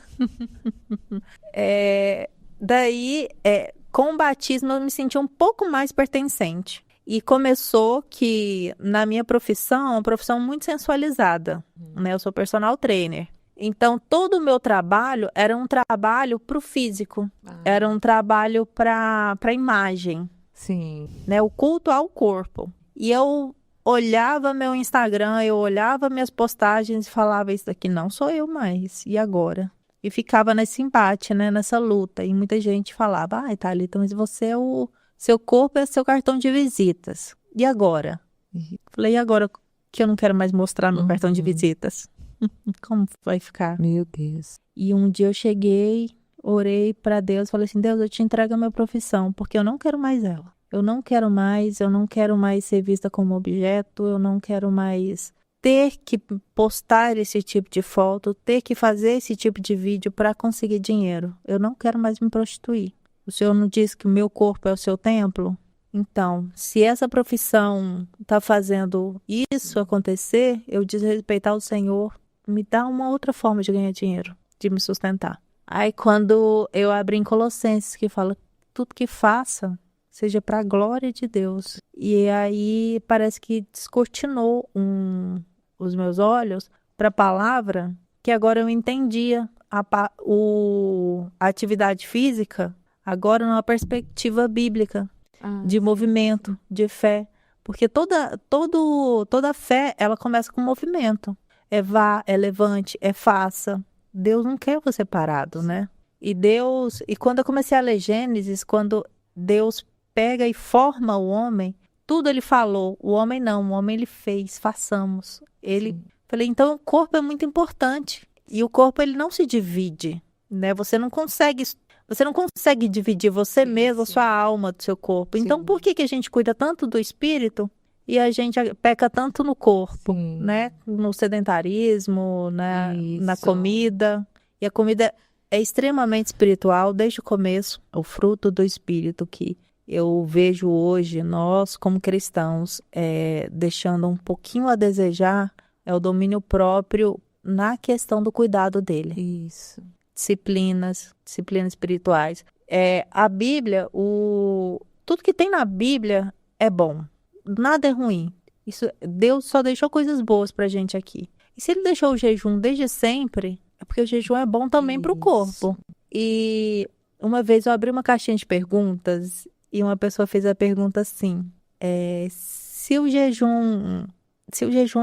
Daí, com o batismo, eu me senti um pouco mais pertencente. E começou que, na minha profissão, uma profissão muito sensualizada. Né? Eu sou personal trainer. Então, todo o meu trabalho era um trabalho para o físico. Era um trabalho para imagem. Sim. Né? O culto ao corpo. E eu olhava meu Instagram, eu olhava minhas postagens e falava, isso daqui não sou eu mais. E agora? E ficava nesse embate, né? Nessa luta. E muita gente falava, ai, Thalita, mas você seu corpo é seu cartão de visitas. E agora? Falei, e agora que eu não quero mais mostrar meu cartão de visitas? Como vai ficar? Meu Deus. E um dia eu cheguei, orei para Deus, falei assim, Deus, eu te entrego a minha profissão, porque eu não quero mais ela. Eu não quero mais ser vista como objeto, eu não quero mais ter que postar esse tipo de foto, ter que fazer esse tipo de vídeo para conseguir dinheiro. Eu não quero mais me prostituir. O Senhor não disse que o meu corpo é o seu templo? Então, se essa profissão está fazendo isso acontecer, eu desrespeitar o Senhor, me dá uma outra forma de ganhar dinheiro, de me sustentar. Aí quando eu abri em Colossenses, que fala, tudo que faça, seja para a glória de Deus. E aí parece que descortinou os meus olhos para a palavra, que agora eu entendia a atividade física, agora numa perspectiva bíblica, de movimento, de fé. Porque toda fé, ela começa com movimento. É vá, é levante, é faça. Deus não quer você parado, né? E quando eu comecei a ler Gênesis, quando Deus pega e forma o homem, tudo ele falou. O homem não, o homem ele fez, façamos. Falei, então o corpo é muito importante. E o corpo ele não se divide, né? Você não consegue dividir você mesmo, a sua alma do seu corpo. Então por que a gente cuida tanto do espírito e a gente peca tanto no corpo, né? No sedentarismo, na comida. E a comida é extremamente espiritual desde o começo. O fruto do espírito que eu vejo hoje, nós como cristãos, deixando um pouquinho a desejar, é o domínio próprio na questão do cuidado dele. Isso. Disciplinas espirituais. A Bíblia, tudo que tem na Bíblia é bom. Nada é ruim. Deus só deixou coisas boas pra gente aqui. E se ele deixou o jejum desde sempre, é porque o jejum é bom também pro corpo. E uma vez eu abri uma caixinha de perguntas e uma pessoa fez a pergunta assim, se o jejum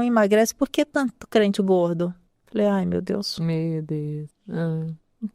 emagrece, por que tanto crente gordo? Falei, ai meu Deus, Meu Deus.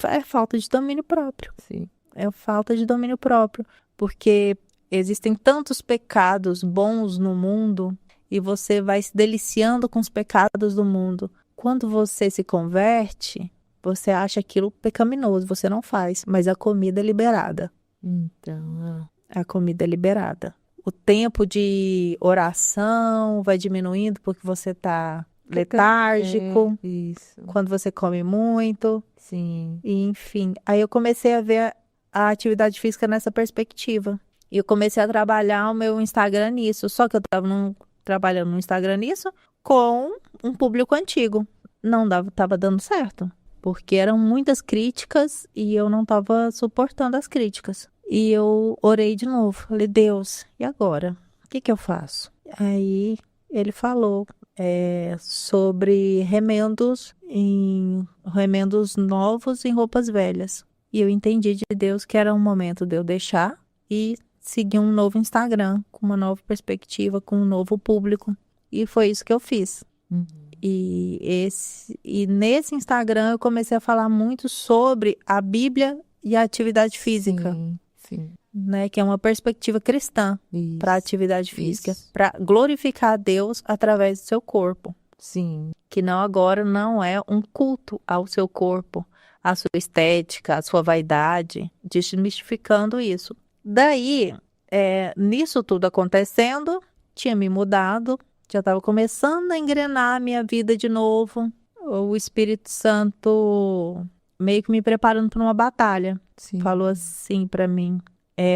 é falta de domínio próprio. Sim. É falta de domínio próprio, porque existem tantos pecados bons no mundo e você vai se deliciando com os pecados do mundo. Quando você se converte, você acha aquilo pecaminoso, você não faz, mas a comida é liberada. Então, A comida é liberada. O tempo de oração vai diminuindo porque você está letárgico, isso. quando você come muito, Sim. e enfim. Aí eu comecei a ver a atividade física nessa perspectiva. E eu comecei a trabalhar o meu Instagram nisso. Só que eu estava trabalhando no Instagram nisso com um público antigo. Não estava dando certo. Porque eram muitas críticas e eu não estava suportando as críticas. E eu orei de novo. Falei, Deus, e agora? O que eu faço? Aí ele falou sobre remendos novos em roupas velhas. E eu entendi de Deus que era um momento de eu deixar e seguir um novo Instagram, com uma nova perspectiva, com um novo público. E foi isso que eu fiz. E nesse Instagram eu comecei a falar muito sobre a Bíblia e a atividade física, Sim. né? Que é uma perspectiva cristã Isso. para a atividade física, Isso. para glorificar a Deus através do seu corpo. Sim. Que agora não é um culto ao seu corpo, à sua estética, à sua vaidade, desmistificando isso. Daí, nisso tudo acontecendo, tinha me mudado, já estava começando a engrenar a minha vida de novo. O Espírito Santo meio que me preparando para uma batalha. Sim. Falou assim para mim,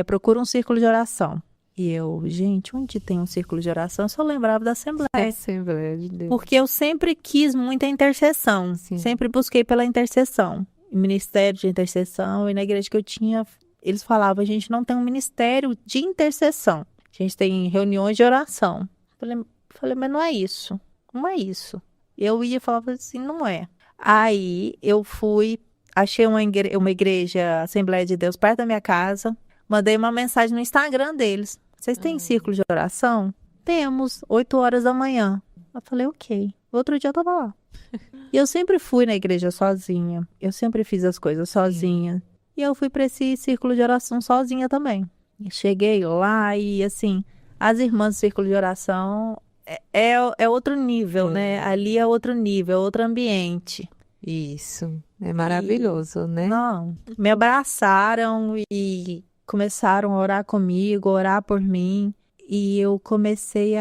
procura um círculo de oração. E eu, gente, onde tem um círculo de oração? Eu só lembrava da Assembleia. Assembleia de Deus. Porque eu sempre quis muita intercessão. Sim. Sempre busquei pela intercessão. Ministério de intercessão. E na igreja que eu tinha, eles falavam, a gente não tem um ministério de intercessão. A gente tem reuniões de oração. Falei, mas não é isso. Não é isso. Eu ia e falava assim, não é. Aí eu fui, achei uma igreja, Assembleia de Deus, perto da minha casa. Mandei uma mensagem no Instagram deles. Vocês têm círculo de oração? Temos, 8 horas da manhã. Eu falei, ok. Outro dia eu tava lá. E eu sempre fui na igreja sozinha. Eu sempre fiz as coisas sozinha. E eu fui para esse círculo de oração sozinha também. E cheguei lá e, assim, as irmãs do círculo de oração é outro nível, né? Ali é outro nível, outro ambiente. Isso. É maravilhoso, né? Não, me abraçaram e começaram a orar comigo, orar por mim. E eu comecei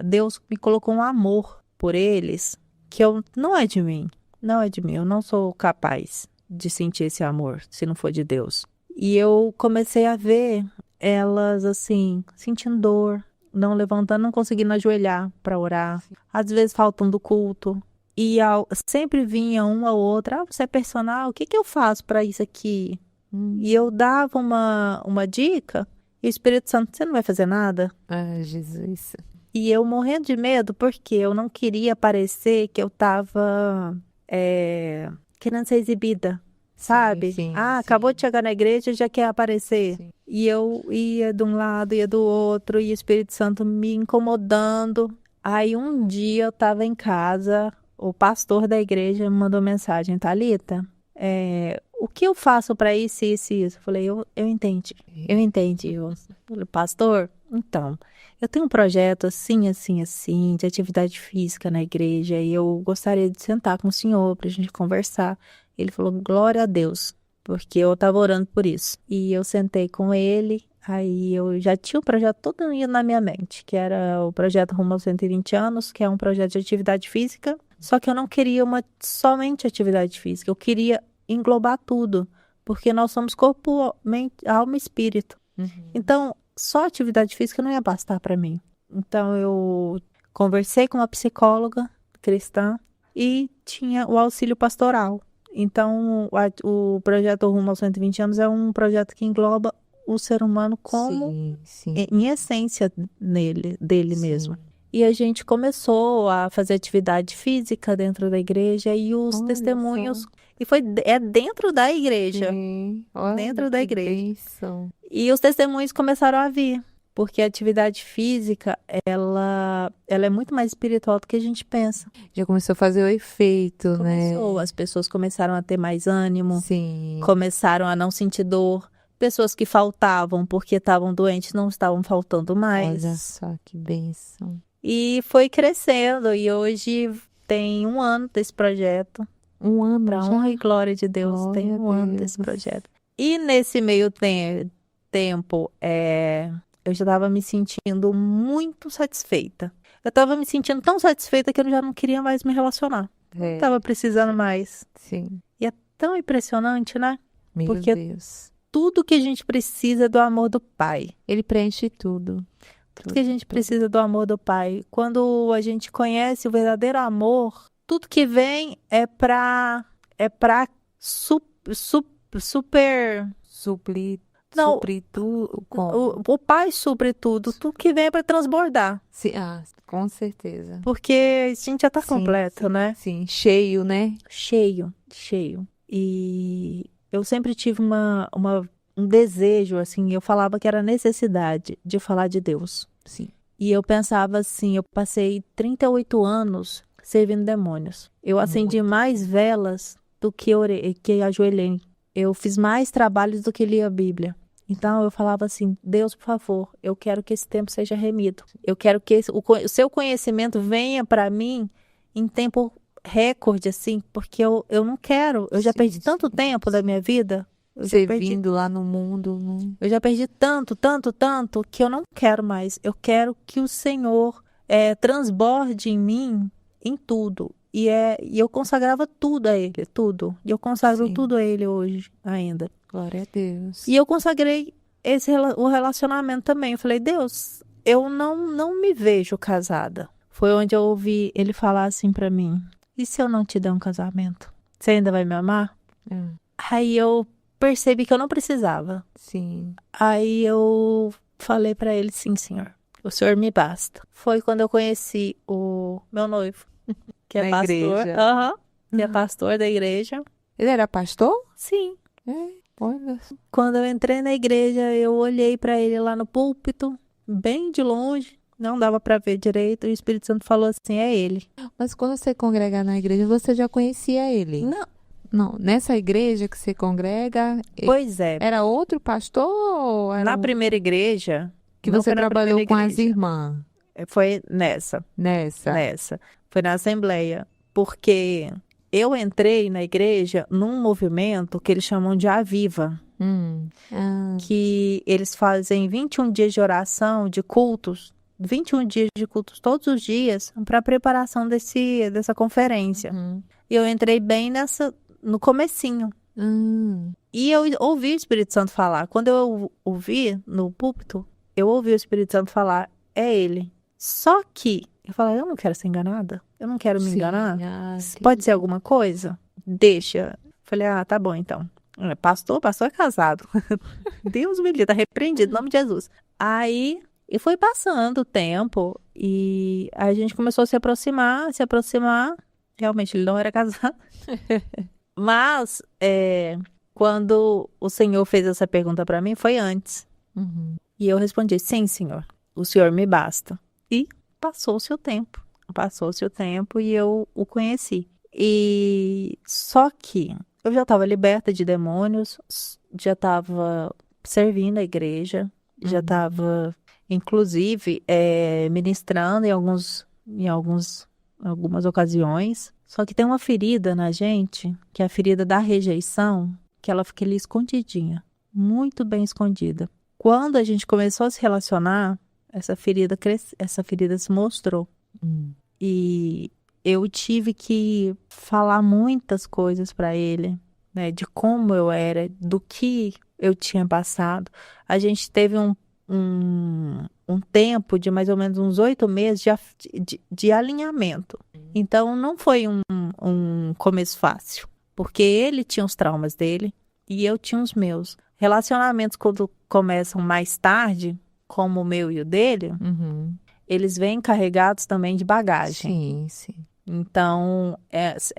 Deus me colocou um amor por eles, que não é de mim. Não é de mim. Eu não sou capaz de sentir esse amor, se não for de Deus. E eu comecei a ver elas, assim, sentindo dor, não levantando, não conseguindo ajoelhar para orar. Às vezes faltam do culto. E sempre vinha uma ou outra, você é personal, o que eu faço para isso aqui? E eu dava uma dica, e o Espírito Santo, você não vai fazer nada? Ah, Jesus. E eu morrendo de medo, porque eu não queria parecer que eu estava querendo ser exibida, sabe? Sim, acabou de chegar na igreja e já quer aparecer. Sim. E eu ia de um lado, ia do outro, e o Espírito Santo me incomodando. Aí um dia eu estava em casa, o pastor da igreja me mandou mensagem, Thalita, o que eu faço para isso, isso e isso? Eu falei, eu entendi. Eu falei, pastor, então, eu tenho um projeto assim, assim, assim, de atividade física na igreja, e eu gostaria de sentar com o senhor para a gente conversar. Ele falou, glória a Deus, porque eu estava orando por isso. E eu sentei com ele, aí eu já tinha o projeto todo indo na minha mente, que era o projeto Rumo aos 120 anos, que é um projeto de atividade física, só que eu não queria somente atividade física, eu queria englobar tudo, porque nós somos corpo, mente, alma e espírito. Então, só atividade física não ia bastar para mim. Então, eu conversei com uma psicóloga cristã e tinha o auxílio pastoral. Então, o projeto Rumo aos 120 anos é um projeto que engloba o ser humano como em essência dele mesmo. E a gente começou a fazer atividade física dentro da igreja e os testemunhos. E é dentro da igreja. Sim. Olha, dentro da igreja. Bênção. E os testemunhos começaram a vir. Porque a atividade física, ela é muito mais espiritual do que a gente pensa. Já começou a fazer o efeito, né? Começou, as pessoas começaram a ter mais ânimo, Sim. começaram a não sentir dor. Pessoas que faltavam porque estavam doentes não estavam faltando mais. Olha só que bênção. E foi crescendo, e hoje tem 1 ano desse projeto. Um ano Pra já? honra e glória de Deus, Glória tem a 1 ano Deus. desse projeto. E nesse meio tempo, eu já estava me sentindo muito satisfeita. Eu estava me sentindo tão satisfeita que eu já não queria mais me relacionar. É, Estava precisando mais. sim. E é tão impressionante, né? Meu Porque Deus. tudo que a gente precisa é do amor do Pai. Ele preenche tudo. Tudo que a gente precisa é do amor do Pai. Quando a gente conhece o verdadeiro amor, tudo que vem é pra super. Suprir, Não, suprir tudo. Como? O Pai supre tudo. Tudo que vem é pra transbordar. Com certeza. Porque a gente já tá Sim, completo, né? Sim, cheio, né? Cheio. E eu sempre tive um desejo, assim, eu falava que era necessidade de falar de Deus. Sim. E eu pensava assim, eu passei 38 anos servindo demônios. Eu acendi mais velas do que que ajoelhei. Eu fiz mais trabalhos do que li a Bíblia. Então eu falava assim, Deus, por favor, eu quero que esse tempo seja remido. Eu quero que o seu conhecimento venha para mim em tempo recorde, assim, porque eu não quero. Eu já Sim, perdi tanto sim, tempo da minha vida. Servindo lá no mundo. Eu já perdi tanto, que eu não quero mais. Eu quero que o Senhor transborde em mim, em tudo. E eu consagrava tudo a Ele, tudo. E eu consagro Sim. tudo a Ele hoje ainda. Glória a Deus. E eu consagrei o relacionamento também. Eu falei, Deus, eu não me vejo casada. Foi onde eu ouvi Ele falar assim pra mim, e se eu não te der um casamento? Você ainda vai me amar? Aí eu percebi que eu não precisava. Sim. Aí eu falei pra ele, sim, senhor, o senhor me basta. Foi quando eu conheci o meu noivo, que é Na pastor. igreja. Aham, que é pastor da igreja. Ele era pastor? Sim. Olha. Quando eu entrei na igreja, eu olhei pra ele lá no púlpito, bem de longe, não dava pra ver direito, e o Espírito Santo falou assim, é ele. Mas quando você congrega na igreja, você já conhecia ele? Não, nessa igreja que você congrega, Pois é. era outro pastor ou era Na primeira igreja... que não você foi na trabalhou primeira com as igreja. irmãs? Foi nessa. Foi na Assembleia. Porque eu entrei na igreja num movimento que eles chamam de Aviva. Que eles fazem 21 dias de oração, de cultos. 21 dias de cultos todos os dias para preparação dessa conferência. E eu entrei bem no comecinho. E eu ouvi o Espírito Santo falar. Quando eu ouvi no púlpito, eu ouvi o Espírito Santo falar, é ele. Só que eu falei, eu não quero ser enganada. Eu não quero me enganar. Pode ser alguma coisa? Deixa. Falei, tá bom então. Pastor é casado. Deus me livre, tá repreendido, em nome de Jesus. Aí, e foi passando o tempo e a gente começou a se aproximar. Realmente, ele não era casado. Mas, quando o Senhor fez essa pergunta para mim, foi antes. E eu respondi, sim, Senhor, o Senhor me basta. E passou-se o tempo e eu o conheci. E só que eu já estava liberta de demônios, já estava servindo a igreja, já estava, inclusive, ministrando em algumas ocasiões. Só que tem uma ferida na gente, que é a ferida da rejeição, que ela fica ali escondidinha, muito bem escondida. Quando a gente começou a se relacionar, essa ferida se mostrou. E eu tive que falar muitas coisas para ele, né, de como eu era, do que eu tinha passado. A gente teve um tempo de mais ou menos uns 8 meses de alinhamento. Então, não foi um começo fácil, porque ele tinha os traumas dele e eu tinha os meus. Relacionamentos, quando começam mais tarde, como o meu e o dele, eles vêm carregados também de bagagem. Sim. Então,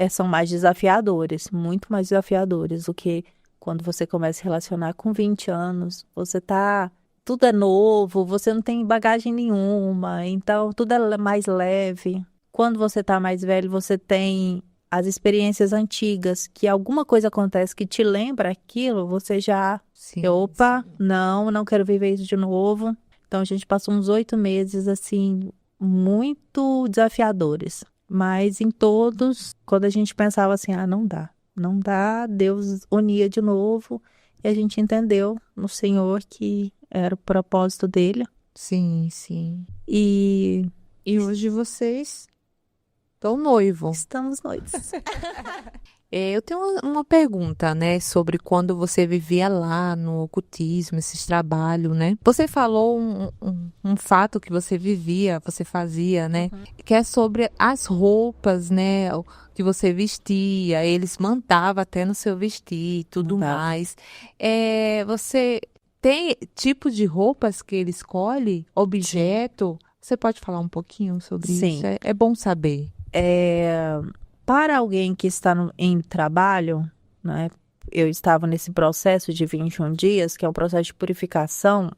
são mais desafiadores, muito mais desafiadores do que quando você começa a se relacionar com 20 anos. Você tá tudo é novo, você não tem bagagem nenhuma, então tudo é mais leve. Quando você tá mais velho, você tem as experiências antigas, que alguma coisa acontece que te lembra aquilo, você já, Sim, opa, sim. não quero viver isso de novo. Então a gente passou uns 8 meses, assim, muito desafiadores. Mas em todos, quando a gente pensava assim, não dá, Deus unia de novo. E a gente entendeu no Senhor que era o propósito dele. Sim, sim. E E hoje vocês estão noivos. estamos noivos. Eu tenho uma pergunta, né, sobre quando você vivia lá no ocultismo, esses trabalhos, né? Você falou um fato que você vivia, você fazia, né? Que é sobre as roupas, né? O que você vestia, eles mandavam até no seu vestir e tudo Mandava. mais. Você tem tipo de roupas que ele escolhe? Objeto? Você pode falar um pouquinho sobre Sim. isso? É bom saber. Para alguém que está em trabalho, né? Eu estava nesse processo de 21 dias, que é um processo de purificação.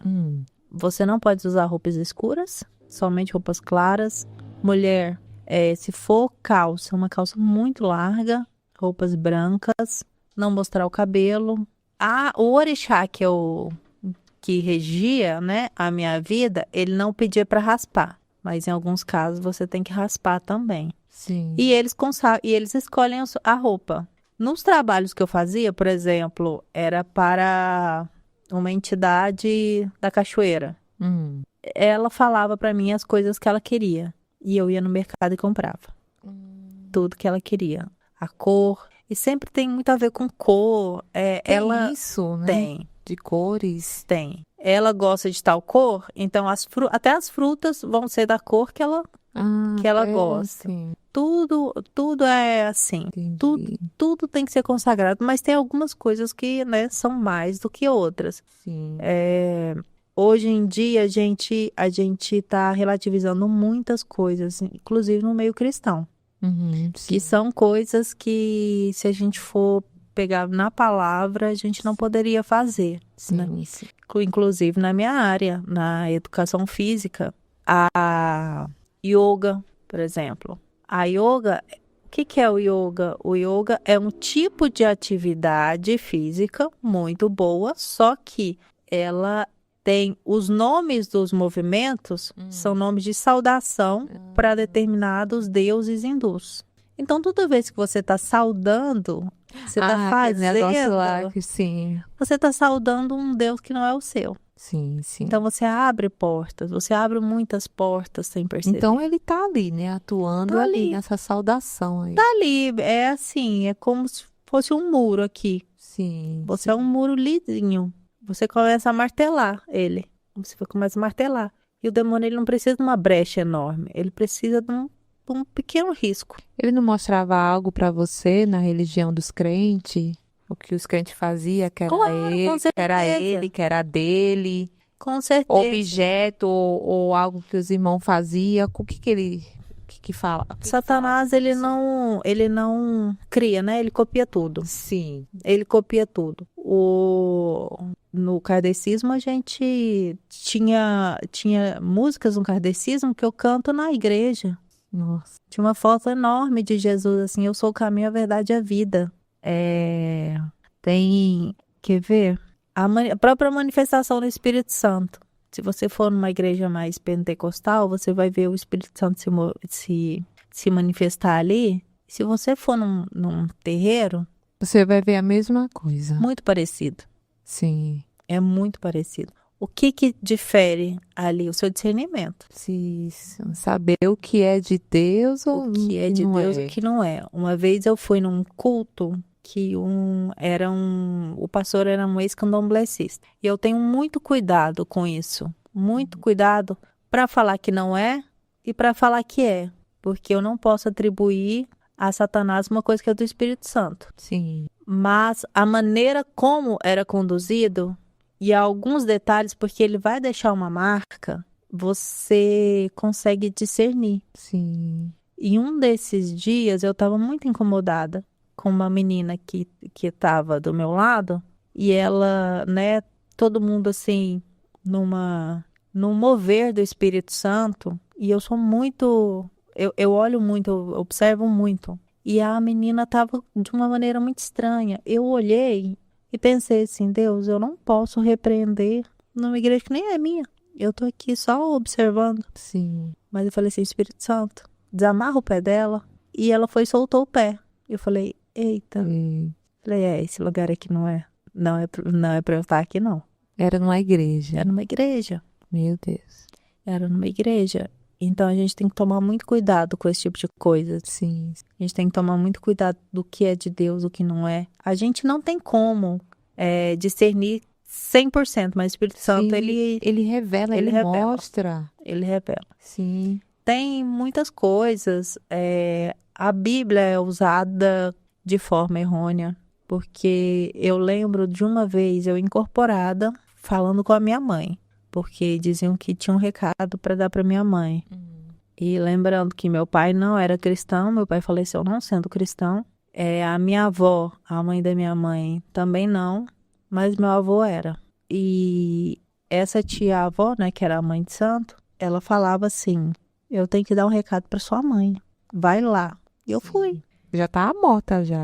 Você não pode usar roupas escuras, somente roupas claras. Mulher, se for calça, uma calça muito larga, roupas brancas, não mostrar o cabelo. O orixá que regia, né, a minha vida, ele não pedia para raspar, mas em alguns casos você tem que raspar também. Sim. E eles escolhem a roupa. Nos trabalhos que eu fazia, por exemplo, era para uma entidade da cachoeira. Ela falava para mim as coisas que ela queria. E eu ia no mercado e comprava. Tudo que ela queria. A cor. E sempre tem muito a ver com cor. Ela Isso, né? tem. De cores. Tem. Ela gosta de tal cor, então até as frutas vão ser da cor que ela gosta. Sim, Tudo é assim. entendi. Tudo tem que ser consagrado, mas tem algumas coisas que, né, são mais do que outras. Sim. Hoje em dia, a gente está relativizando muitas coisas, inclusive no meio cristão, que Sim. são coisas que, se a gente for pegar na palavra, a gente não poderia fazer, né? Sim. Inclusive na minha área, na educação física, a yoga, por exemplo. A yoga, o que é o yoga? O yoga é um tipo de atividade física muito boa, só que ela tem os nomes dos movimentos, são nomes de saudação para determinados deuses hindus. Então, toda vez que você está saudando, você está aquele negócio lá fazendo, que sim. você está saudando um deus que não é o seu. Sim, sim. Então, você abre portas, você abre muitas portas sem perceber. Então ele tá ali, né? Atuando Tá ali ali. nessa saudação aí. Tá ali, é assim, é como se fosse um muro aqui. Sim. Você é um muro lisinho. Você começa a martelar ele. Você começa a martelar. E o demônio, ele não precisa de uma brecha enorme. Ele precisa de um pequeno risco. Ele não mostrava algo pra você na religião dos crentes? O que os crentes faziam, que era Claro, ele, com que era certeza. ele, que era dele, Com certeza. objeto ou algo que os irmãos faziam. O que ele que fala? Satanás, ele não cria, né? Ele copia tudo. Sim. Ele copia tudo. No kardecismo, a gente tinha músicas no kardecismo que eu canto na igreja. Nossa. Tinha uma foto enorme de Jesus, assim, eu sou o caminho, a verdade e a vida. Quer ver? A própria manifestação do Espírito Santo. Se você for numa igreja mais pentecostal, você vai ver o Espírito Santo se manifestar ali. Se você for num terreiro, Você vai ver a mesma coisa. muito parecido. Sim. É muito parecido. O que difere ali? O seu discernimento. Se saber o que é de Deus ou O que é de não Deus é. e o que não é. Uma vez eu fui num culto que o pastor era um ex-candomblessista. E eu tenho muito cuidado com isso. Muito cuidado para falar que não é e para falar que é. Porque eu não posso atribuir a Satanás uma coisa que é do Espírito Santo. Sim. Mas a maneira como era conduzido e alguns detalhes, porque ele vai deixar uma marca, você consegue discernir. Sim. E um desses dias eu estava muito incomodada com uma menina que estava do meu lado e ela, né, todo mundo assim, num mover do Espírito Santo, e eu sou muito, eu olho muito, eu observo muito. E a menina estava de uma maneira muito estranha. Eu olhei e pensei assim, Deus, eu não posso repreender numa igreja que nem é minha. Eu tô aqui só observando. Sim. Mas eu falei assim, Espírito Santo, desamarra o pé dela. E ela foi e soltou o pé. Eu falei, eita. E Falei, esse lugar aqui não é pra eu estar aqui, não. era numa igreja. Era numa igreja. Meu Deus. Era numa igreja. Então a gente tem que tomar muito cuidado com esse tipo de coisa. Sim. A gente tem que tomar muito cuidado do que é de Deus, o que não é. A gente não tem como discernir 100%, mas o Espírito Santo, Sim, ele revela, ele ele revela. mostra. revela. Sim. Tem muitas coisas. A Bíblia é usada de forma errônea, porque eu lembro de uma vez eu incorporada falando com a minha mãe, porque diziam que tinha um recado para dar para minha mãe. E lembrando que meu pai não era cristão, meu pai faleceu não sendo cristão. A minha avó, a mãe da minha mãe, também não, mas meu avô era. E essa tia-avó, né, que era a mãe de santo, ela falava assim, eu tenho que dar um recado para sua mãe, vai lá. E eu fui. Já tá morta já.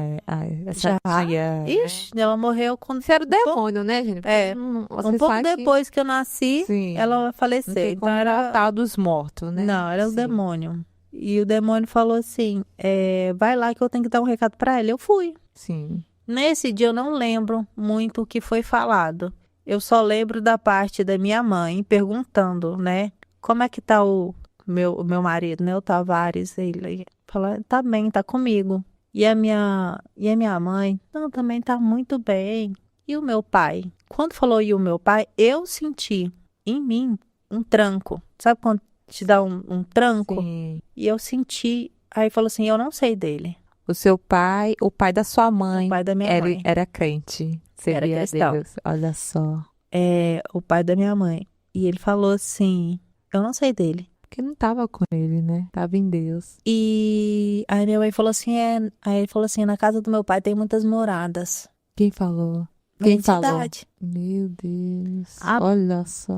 Essa Já? tia. Ixi, ela morreu quando... Isso era o demônio, né, gente? Um pouco depois que eu nasci, Sim. ela Não faleceu. tem Então como era... tratar dos mortos, né? Não, era o Sim. demônio. E o demônio falou assim, vai lá que eu tenho que dar um recado pra ela. Eu fui. Sim. Nesse dia eu não lembro muito o que foi falado. Eu só lembro da parte da minha mãe perguntando, né? Como é que tá o meu marido, né? O Tavares. Ele fala, tá bem, tá comigo. E a minha mãe, não, também tá muito bem. E o meu pai? Quando falou e o meu pai, eu senti em mim um tranco. Sabe quando te dá um tranco? Sim. E eu senti, aí falou assim, eu não sei dele. O seu pai, o pai da sua mãe, O pai da minha mãe. era crente. Era Servia a cristão. Deus. Olha só. O pai da minha mãe. E ele falou assim, eu não sei dele. Porque não tava com ele, né? Tava em Deus. E aí minha mãe falou assim, aí ele falou assim, na casa do meu pai tem muitas moradas. Quem falou? Uma Quem falou? entidade. Meu Deus. Ah. Olha só.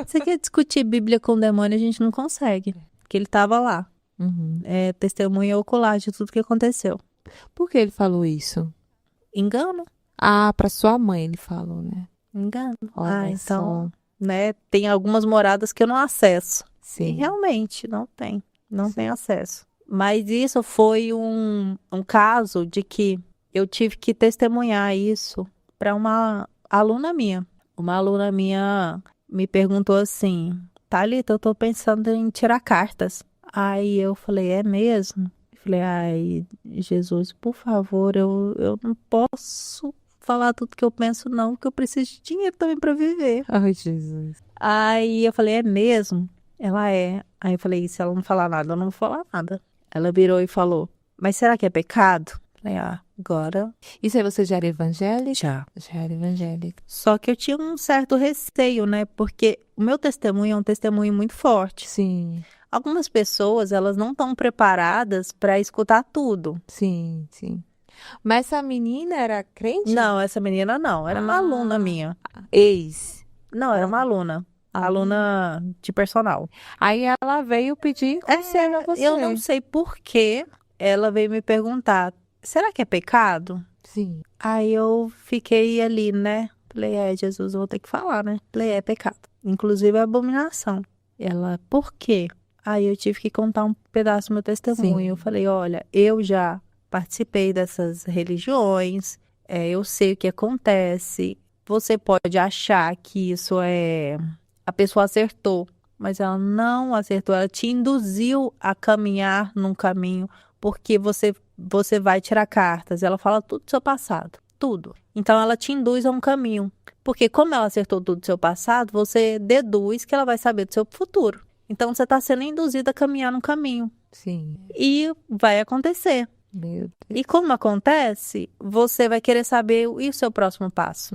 Você quer discutir Bíblia com o demônio, a gente não consegue. Porque ele tava lá. Uhum. Testemunha ocular de tudo que aconteceu. Por que ele falou isso? Engano? Ah, pra sua mãe ele falou, né? Engano. Olha Então, só. né, tem algumas moradas que eu não acesso. E Sim. realmente, não tem. Não tem acesso. Mas isso foi um caso de que eu tive que testemunhar isso para uma aluna minha. Uma aluna minha me perguntou assim, Thalita, eu tô pensando em tirar cartas. Aí eu falei, é mesmo? Eu falei, ai, Jesus, por favor, eu não posso falar tudo que eu penso não, porque eu preciso de dinheiro também para viver. Ai, Jesus. Aí eu falei, é mesmo? Ela é. Aí eu falei, se ela não falar nada, eu não vou falar nada. Ela virou e falou, mas será que é pecado? Eu falei, agora Isso aí você já era evangélica? já. Já era evangélica. Só que eu tinha um certo receio, né? Porque o meu testemunho é um testemunho muito forte. Sim, Algumas pessoas, elas não estão preparadas para escutar tudo. sim, sim. Mas essa menina era crente? Não, essa menina não. Era uma aluna minha. Ex. Não, era uma aluna. Aluna de personal. Aí ela veio pedir conselho a você. Eu não sei por que ela veio me perguntar, será que é pecado? Sim. Aí eu fiquei ali, né? Falei, Jesus, eu vou ter que falar, né? Falei, é pecado. Inclusive é abominação. Ela, por quê? Aí eu tive que contar um pedaço do meu testemunho. Sim. Eu falei, olha, eu já participei dessas religiões, eu sei o que acontece. Você pode achar que isso a pessoa acertou, mas ela não acertou. Ela te induziu a caminhar num caminho, porque você vai tirar cartas. Ela fala tudo do seu passado, tudo. Então ela te induz a um caminho, porque como ela acertou tudo do seu passado, você deduz que ela vai saber do seu futuro. Então você está sendo induzida a caminhar num caminho. Sim. E vai acontecer. Meu Deus. E como acontece, você vai querer saber e o seu próximo passo.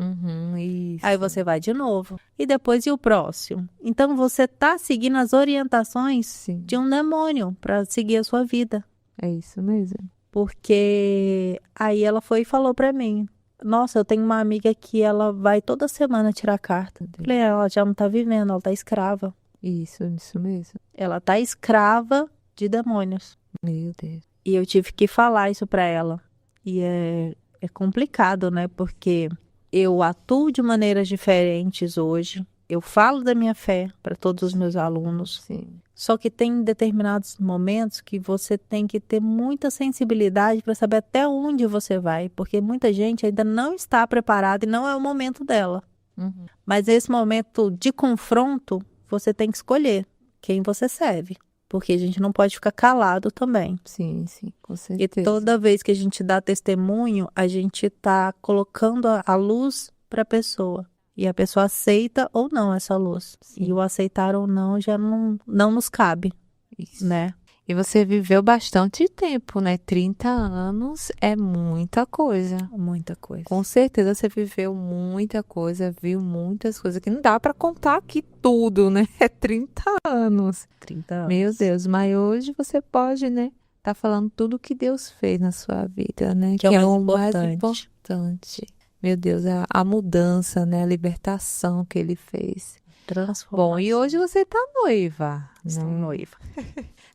Isso. Aí você vai de novo. E depois e o próximo. Então você está seguindo as orientações Sim. de um demônio para seguir a sua vida. É isso mesmo. Porque aí ela foi e falou para mim, Nossa, eu tenho uma amiga que ela vai toda semana tirar carta. Meu Deus. Falei, ela já não tá vivendo, ela tá escrava. Isso mesmo. Ela tá escrava de demônios. Meu Deus. E eu tive que falar isso pra ela. E é complicado, né? Porque eu atuo de maneiras diferentes hoje. Eu falo da minha fé para todos os meus alunos. Sim. Só que tem determinados momentos que você tem que ter muita sensibilidade para saber até onde você vai. Porque muita gente ainda não está preparada e não é o momento dela. Uhum. Mas nesse momento de confronto, você tem que escolher quem você serve. Porque a gente não pode ficar calado também. Sim, com E certeza. toda vez que a gente dá testemunho, a gente está colocando a luz para a pessoa. E a pessoa aceita ou não essa luz. Sim. E o aceitar ou não já não nos cabe, Isso. né? E você viveu bastante tempo, né? 30 anos é muita coisa. Muita coisa. Com certeza você viveu muita coisa, viu muitas coisas que não dá pra contar aqui tudo, né? É 30 anos. 30 anos. Meu Deus, mas hoje você pode, né? Tá falando tudo que Deus fez na sua vida, né? Que é o o mais mais importante. importante. Meu Deus, a mudança, né? A libertação que ele fez. Transformação. Bom, e hoje você tá noiva, Estou né? noiva.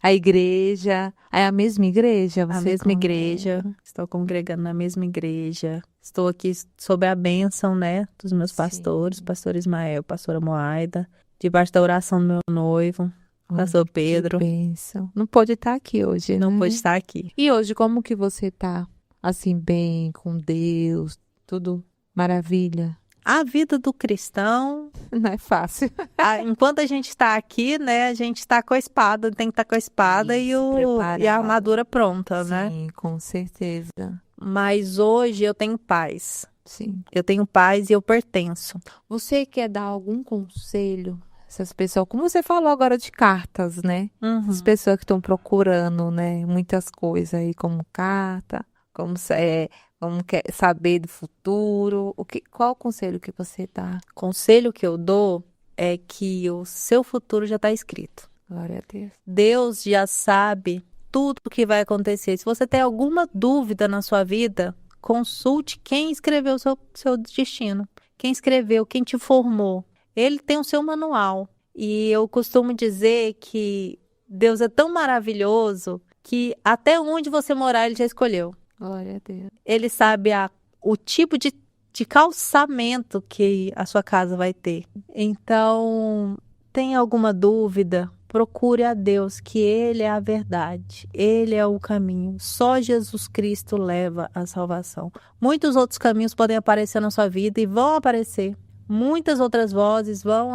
A igreja, é a mesma igreja? A Você mesma igreja. Estou congregando na mesma igreja. Estou aqui sob a bênção, né? Dos meus Sim. pastores. Pastor Ismael, pastora Moaida. Debaixo da oração do meu noivo. Pastor Pedro. Que bênção. Não pôde estar aqui hoje, Não né? pôde estar aqui. E hoje, como que você tá? Assim, bem, com Deus, tudo maravilha? A vida do cristão, Não é fácil. enquanto a gente está aqui, né, a gente está com a espada, tem que estar com a espada Isso, preparado. e a armadura pronta, né? Sim, com certeza. Mas hoje eu tenho paz. Sim. Eu tenho paz e eu pertenço. Você quer dar algum conselho? Essas pessoas, como você falou agora de cartas, né? Uhum. As pessoas que estão procurando, né? Muitas coisas aí, como carta, como quer saber do futuro. Qual o conselho que você dá? Conselho que eu dou é que o seu futuro já está escrito. Glória a Deus. Deus já sabe tudo o que vai acontecer. Se você tem alguma dúvida na sua vida, consulte quem escreveu o seu destino. Quem escreveu, quem te formou. Ele tem o seu manual. E eu costumo dizer que Deus é tão maravilhoso que até onde você morar, Ele já escolheu. Glória a Deus. Ele sabe o tipo de calçamento que a sua casa vai ter. Então, tem alguma dúvida? Procure a Deus, que Ele é a verdade. Ele é o caminho. Só Jesus Cristo leva a salvação. Muitos outros caminhos podem aparecer na sua vida e vão aparecer. Muitas outras vozes vão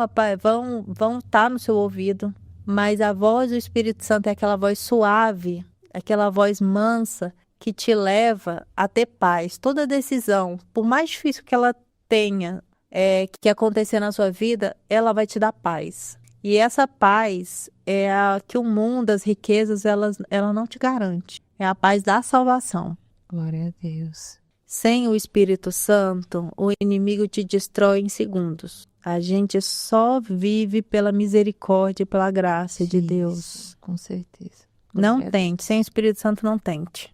estar no seu ouvido. Mas a voz do Espírito Santo é aquela voz suave, aquela voz mansa, que te leva a ter paz. Toda decisão, por mais difícil que ela tenha que acontecer na sua vida, ela vai te dar paz. E essa paz é a que o mundo, as riquezas, ela não te garante. É a paz da salvação. Glória a Deus. Sem o Espírito Santo, o inimigo te destrói em segundos. A gente só vive pela misericórdia e pela graça de Deus. Com certeza. Não Glória a tente. Sem o Espírito Santo, não tente.